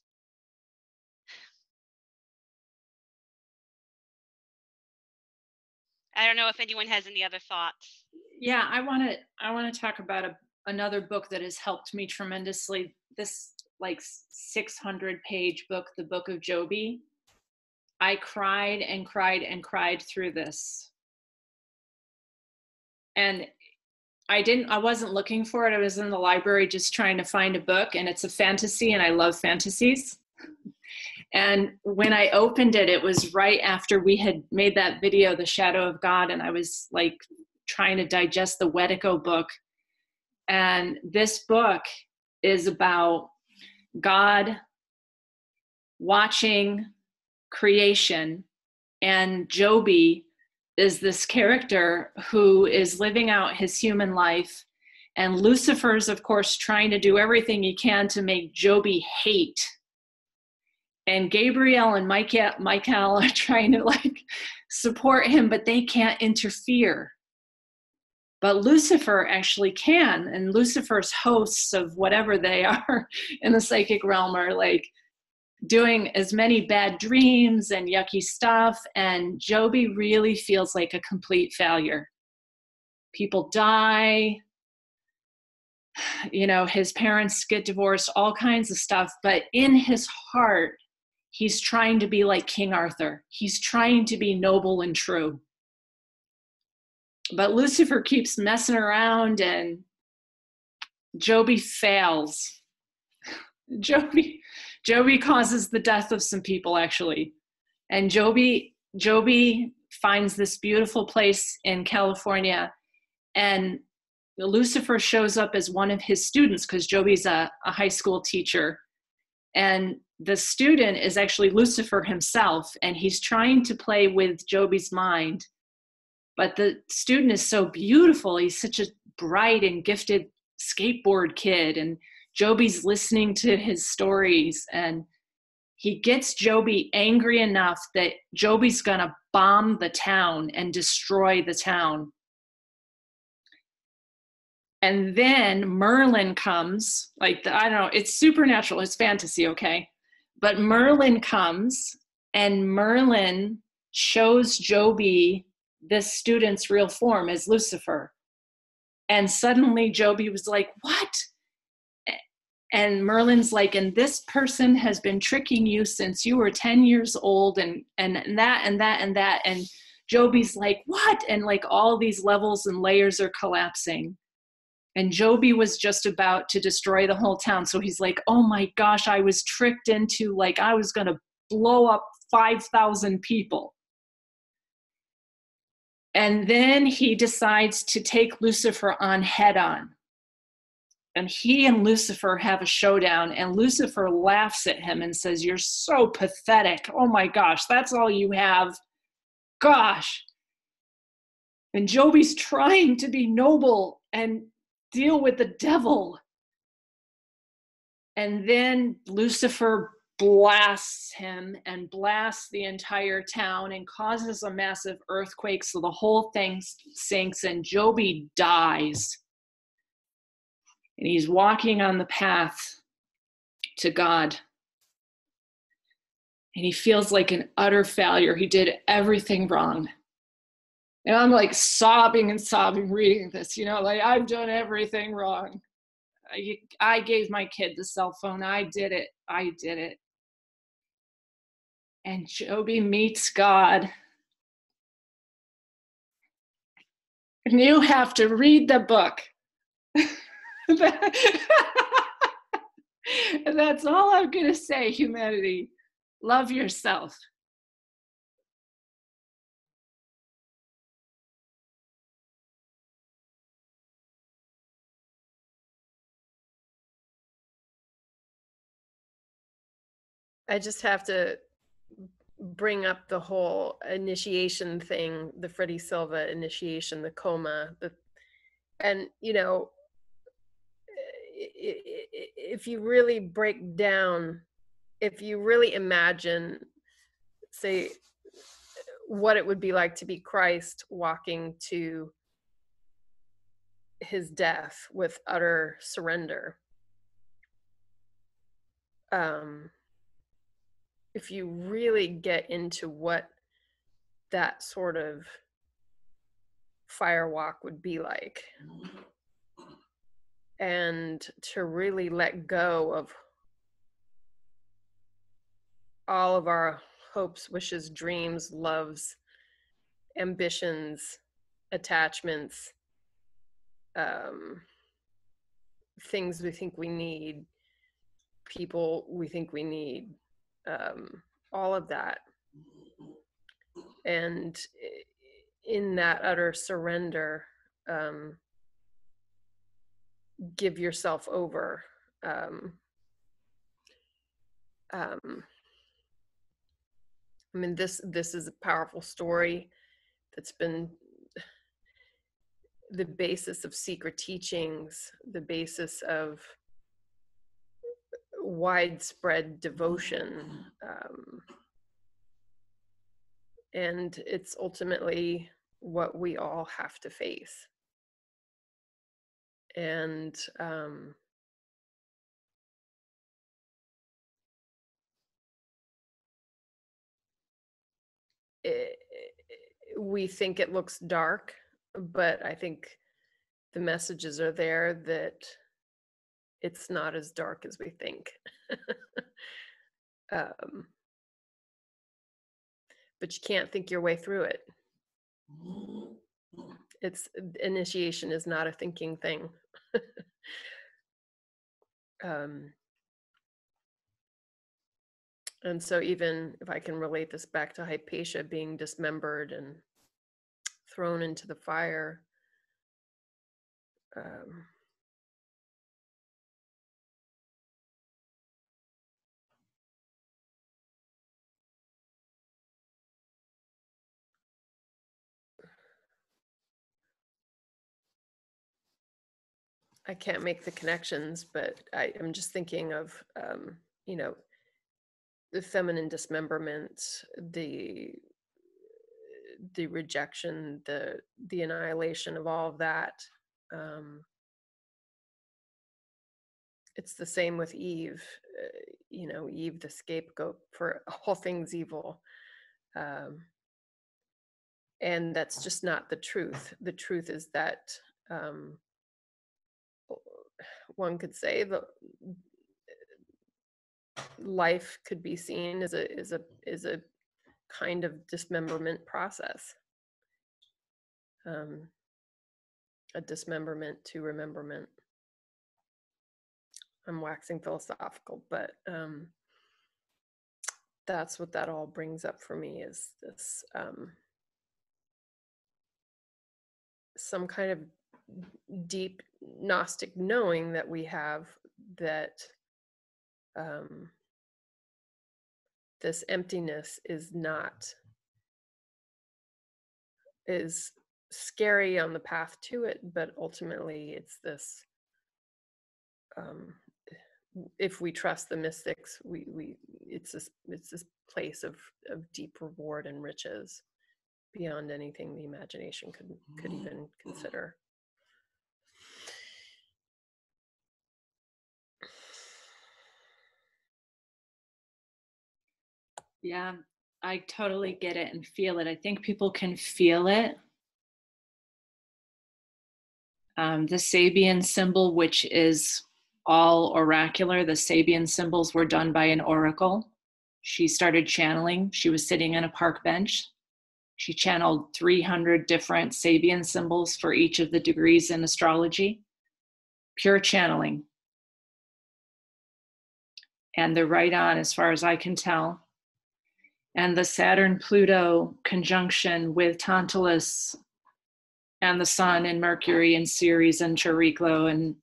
I don't know if anyone has any other thoughts. Yeah, I want to talk about another book that has helped me tremendously. This like 600-page book, the Book of Jobi. I cried and cried and cried through this. And I wasn't looking for it. I was in the library just trying to find a book, and it's a fantasy, and I love fantasies. And when I opened it, it was right after we had made that video, The Shadow of God, and I was like trying to digest the Wetico book. And this book is about God watching creation, and Jobi is this character who is living out his human life, and Lucifer's, of course, trying to do everything he can to make Jobi hate. And Gabriel and Michael are trying to like support him, but they can't interfere. But Lucifer actually can, and Lucifer's hosts of whatever they are in the psychic realm are like doing as many bad dreams and yucky stuff, and Jobi really feels like a complete failure. People die, his parents get divorced, all kinds of stuff, but in his heart, he's trying to be like King Arthur. He's trying to be noble and true. But Lucifer keeps messing around, and Jobi fails. Jobi causes the death of some people, actually. And Jobi finds this beautiful place in California, and Lucifer shows up as one of his students because Jobi's a high school teacher. And the student is actually Lucifer himself, and he's trying to play with Jobi's mind. But the student is so beautiful. He's such a bright and gifted skateboard kid, and Jobi's listening to his stories, and he gets Jobi angry enough that Jobi's gonna bomb the town and destroy the town. And then Merlin comes, I don't know, it's supernatural, it's fantasy, okay? But Merlin comes, and Merlin shows Jobi this student's real form as Lucifer. And suddenly Jobi was like, what? And Merlin's like, and this person has been tricking you since you were 10 years old, and that and that and that. And Jobi's like, what? And like all these levels and layers are collapsing. And Jobi was just about to destroy the whole town. So he's like, oh my gosh, I was tricked into, like, I was going to blow up 5,000 people. And then he decides to take Lucifer on head on. And he and Lucifer have a showdown, and Lucifer laughs at him and says, you're so pathetic. Oh my gosh, that's all you have. Gosh. And Jobi's trying to be noble and deal with the devil. And then Lucifer blasts him and blasts the entire town and causes a massive earthquake, so the whole thing sinks and Jobi dies. And he's walking on the path to God. And he feels like an utter failure. He did everything wrong. And I'm like sobbing and sobbing reading this, you know, like I've done everything wrong. I gave my kid the cell phone. I did it. And Joby meets God. And you have to read the book. And that's all I'm going to say, humanity. Love yourself. I just have to bring up the whole initiation thing, the Freddie Silva initiation, the coma, and you know, if you really break down, if you really imagine, say, what it would be like to be Christ walking to his death with utter surrender. If you really get into what that sort of fire walk would be like, and to really let go of all of our hopes, wishes, dreams, loves, ambitions, attachments, things we think we need, people we think we need, all of that. And in that utter surrender, give yourself over. I mean, this is a powerful story that's been the basis of secret teachings, the basis of widespread devotion. And it's ultimately what we all have to face. And we think it looks dark, but I think the messages are there that it's not as dark as we think. But you can't think your way through it. It's initiation is not a thinking thing. And so even if I can relate this back to Hypatia being dismembered and thrown into the fire, I can't make the connections, but I am just thinking of, you know, the feminine dismemberment, the rejection, the annihilation of all of that. It's the same with Eve, you know, Eve, the scapegoat for all things evil. And that's just not the truth. The truth is that one could say that life could be seen as a kind of dismemberment process, a dismemberment to rememberment. I'm waxing philosophical, but that's what that all brings up for me, is this some kind of deep Gnostic knowing that we have that this emptiness is scary on the path to it, but ultimately it's this, if we trust the mystics, it's this place of deep reward and riches beyond anything the imagination could even consider. Yeah, I totally get it and feel it. I think people can feel it. The Sabian symbol, which is all oracular, the Sabian symbols were done by an oracle. She started channeling. She was sitting on a park bench. She channeled 300 different Sabian symbols for each of the degrees in astrology. Pure channeling. And they're right on as far as I can tell. And the Saturn-Pluto conjunction with Tantalus and the Sun and Mercury and Ceres and Chariklo and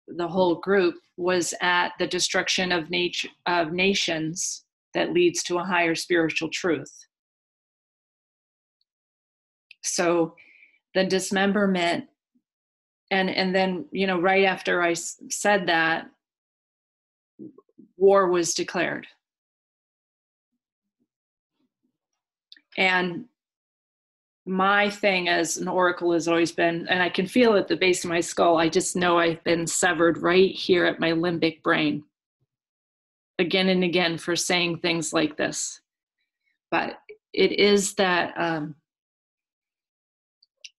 the whole group was at the destruction of nature, of nations, that leads to a higher spiritual truth. So the dismemberment, and then, you know, right after I said that, war was declared. And my thing as an oracle has always been, and I can feel it at the base of my skull, I just know I've been severed right here at my limbic brain again and again for saying things like this. But it is that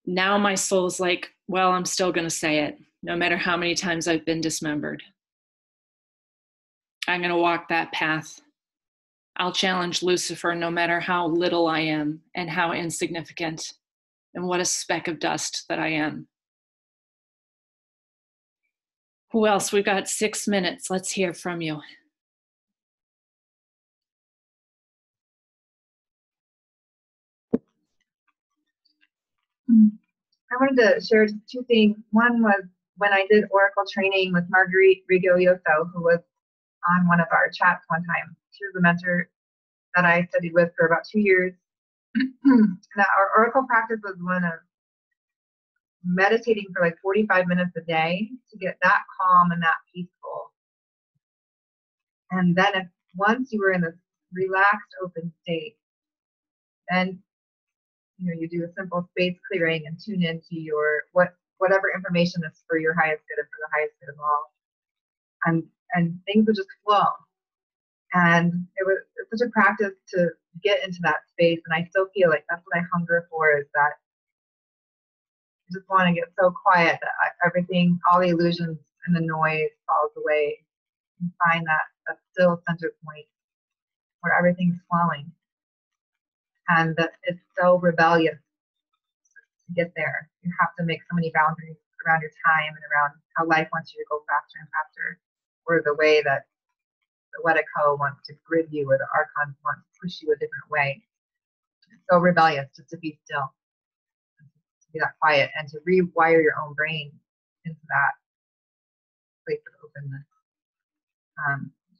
now my soul's like, well, I'm still going to say it, no matter how many times I've been dismembered. I'm going to walk that path. I'll challenge Lucifer no matter how little I am and how insignificant and what a speck of dust that I am. Who else? We've got 6 minutes. Let's hear from you. I wanted to share just two things. One was when I did Oracle training with Marguerite Rigoglioso, who was on one of our chats one time. She was a mentor that I studied with for about 2 years. That our Oracle practice was one of meditating for like 45 minutes a day to get that calm and that peaceful. And then once you were in this relaxed, open state, then you do a simple space clearing and tune into your whatever information is for your highest good and for the highest good of all. And things would just flow. And it's such a practice to get into that space. And I still feel like that's what I hunger for, is that I just want to get so quiet that everything, all the illusions and the noise falls away, and find that still center point where everything's flowing. And that it's so rebellious to get there. You have to make so many boundaries around your time and around how life wants you to go faster and faster, or the way that the Wetico wants to grid you, or the Archons want to push you a different way. It's so rebellious just to be still, to be that quiet, and to rewire your own brain into that place of openness.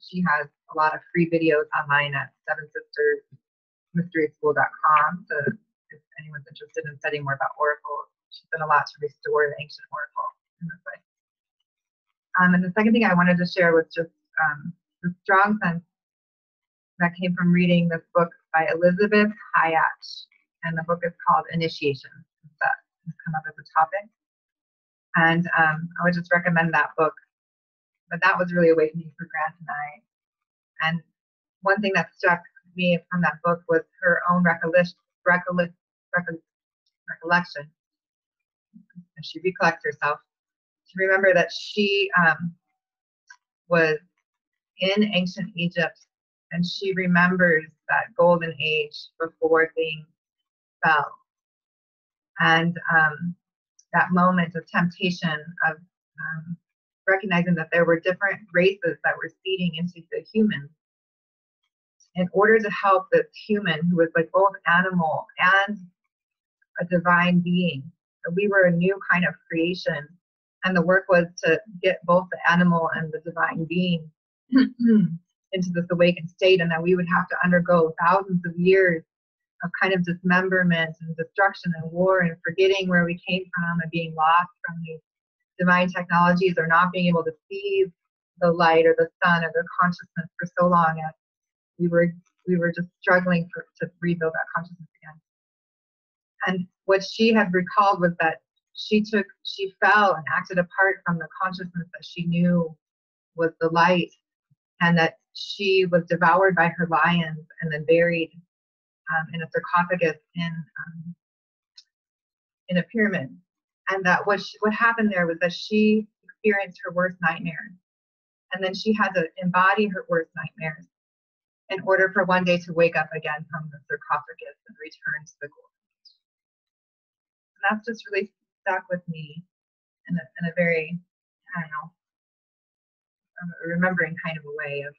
She has a lot of free videos online at sevensistersmysteryschool.com. So if anyone's interested in studying more about Oracle, she's done a lot to restore the ancient Oracle in this way. And the second thing I wanted to share was just the strong sense that came from reading this book by Elizabeth Hayat, and the book is called Initiation. That has come up as a topic, and I would just recommend that book. But that was really awakening for Grant and I. And one thing that struck me from that book was her own recollection as she recollects herself, to remember that she was in ancient Egypt, and she remembers that golden age before things fell, and that moment of temptation, of recognizing that there were different races that were seeding into the humans in order to help this human who was like both animal and a divine being. We were a new kind of creation, and the work was to get both the animal and the divine being into this awakened state, and that we would have to undergo thousands of years of kind of dismemberment and destruction and war and forgetting where we came from and being lost from these divine technologies, or not being able to see the light or the sun or the consciousness for so long, as we were just struggling to rebuild that consciousness again. And what she had recalled was that she fell and acted apart from the consciousness that she knew was the light, and that she was devoured by her lions and then buried in a sarcophagus in a pyramid. And that what happened there was that she experienced her worst nightmares, and then she had to embody her worst nightmares in order for one day to wake up again from the sarcophagus and return to the golden age. And that's just really stuck with me in a very, I don't know, remembering kind of a way of,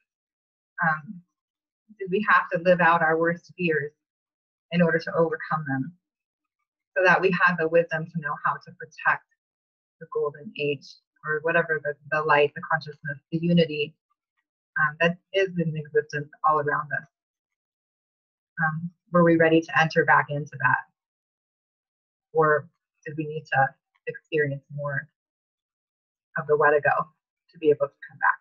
did we have to live out our worst fears in order to overcome them, so that we have the wisdom to know how to protect the golden age, or whatever the light, the consciousness, the unity that is in existence all around us. Were we ready to enter back into that? Or did we need to experience more of the let it go to be able to come back?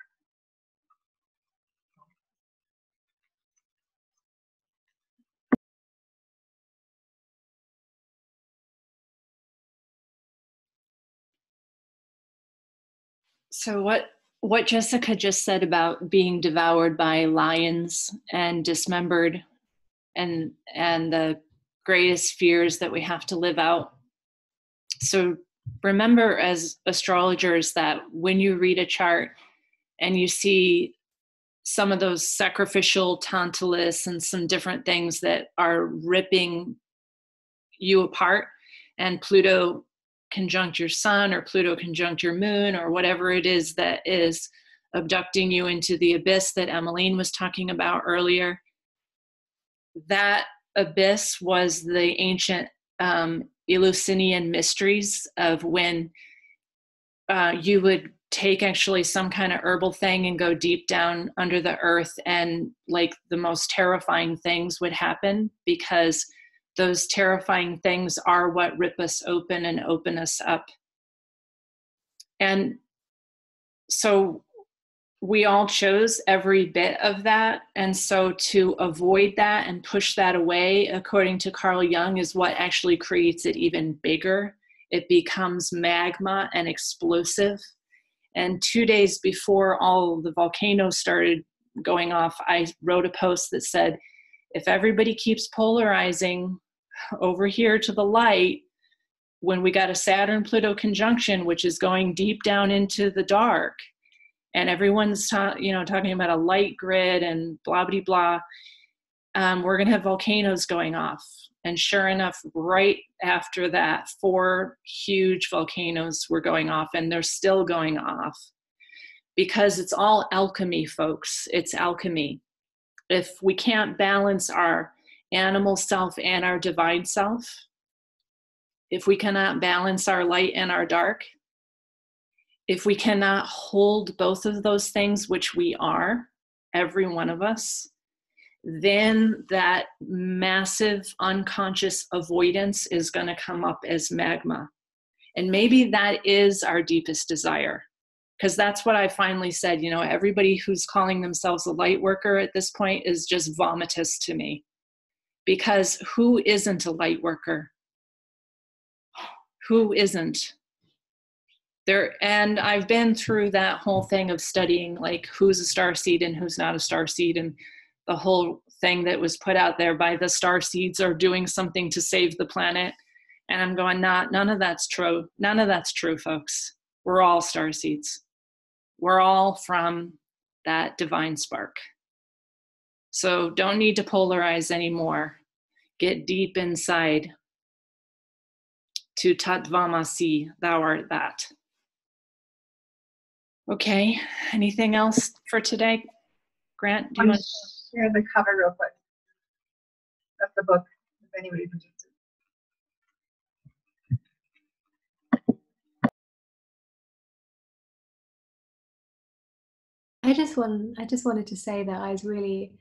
So what Jessica just said about being devoured by lions and dismembered, and the greatest fears that we have to live out. So remember, as astrologers, that when you read a chart and you see some of those sacrificial Tantalus and some different things that are ripping you apart, and Pluto conjunct your sun, or Pluto conjunct your moon, or whatever it is that is abducting you into the abyss that Emmeline was talking about earlier, that abyss was the ancient Eleusinian mysteries of when you would take actually some kind of herbal thing and go deep down under the earth, and like the most terrifying things would happen, because those terrifying things are what rip us open and open us up. And so we all chose every bit of that. And so to avoid that and push that away, according to Carl Jung, is what actually creates it even bigger. It becomes magma and explosive. And 2 days before all the volcanoes started going off, I wrote a post that said, if everybody keeps polarizing over here to the light, when we got a Saturn-Pluto conjunction, which is going deep down into the dark, and everyone's talking about a light grid and blah, blah, blah, we're going to have volcanoes going off. And sure enough, right after that, 4 huge volcanoes were going off, and they're still going off, because it's all alchemy, folks. It's alchemy. If we can't balance our animal self and our divine self, if we cannot balance our light and our dark, if we cannot hold both of those things, which we are, every one of us, then that massive unconscious avoidance is going to come up as magma. And maybe that is our deepest desire, because that's what I finally said. Everybody who's calling themselves a light worker at this point is just vomitous to me, because who isn't a light worker? Who isn't? And I've been through that whole thing of studying like who's a starseed and who's not a starseed, and the whole thing that was put out there by the starseeds are doing something to save the planet. And I'm going, none of that's true. None of that's true, folks. We're all starseeds. We're all from that divine spark. So don't need to polarize anymore. Get deep inside. Tu tatvamasi, thou art that. Okay, anything else for today? Grant, do you want to share the cover real quick? That's the book, if anybody's interested. I just wanted to say that I was really,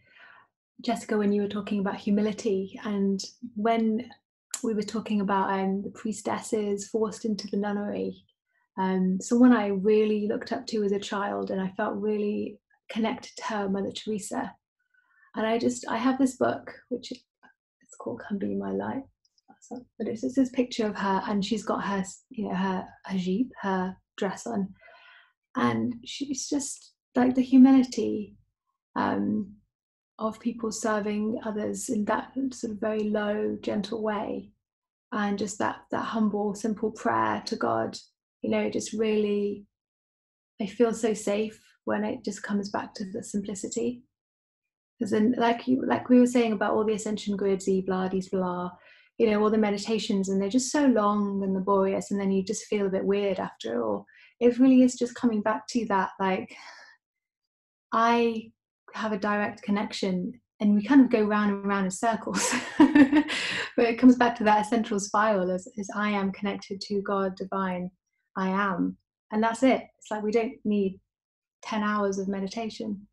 Jessica, when you were talking about humility, and when we were talking about the priestesses forced into the nunnery, someone I really looked up to as a child, and I felt really connected to her, Mother Teresa. And I have this book, which it's called Come Be My Light, but it's this picture of her, and she's got her, her hijab, her dress on, and she's just like the humility of people serving others in that sort of very low, gentle way. And just that humble, simple prayer to God, you know, just really, I feel so safe when it just comes back to the simplicity. Because then, like we were saying about all the ascension grids, blah, blah, you know, all the meditations, and they're just so long and laborious, and then you just feel a bit weird after it all. It really is just coming back to that, like, I have a direct connection, and we kind of go round and round in circles. But it comes back to that essential spiral as I am connected to God divine, I am. And that's it. It's like we don't need 10 hours of meditation.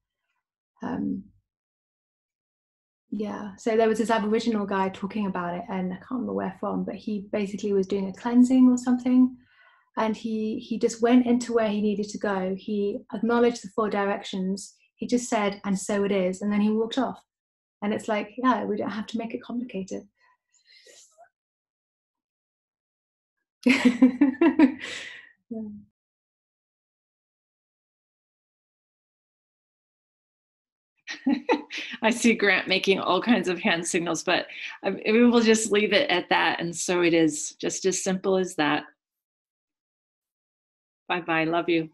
Yeah, so there was this Aboriginal guy talking about it, and I can't remember where from, but he basically was doing a cleansing or something, and he just went into where he needed to go. He acknowledged the 4 directions. He just said, and so it is, and then he walked off. And it's like, yeah, we don't have to make it complicated. Yeah. I see Grant making all kinds of hand signals, but we will just leave it at that. And so it is, just as simple as that. Bye-bye. Love you.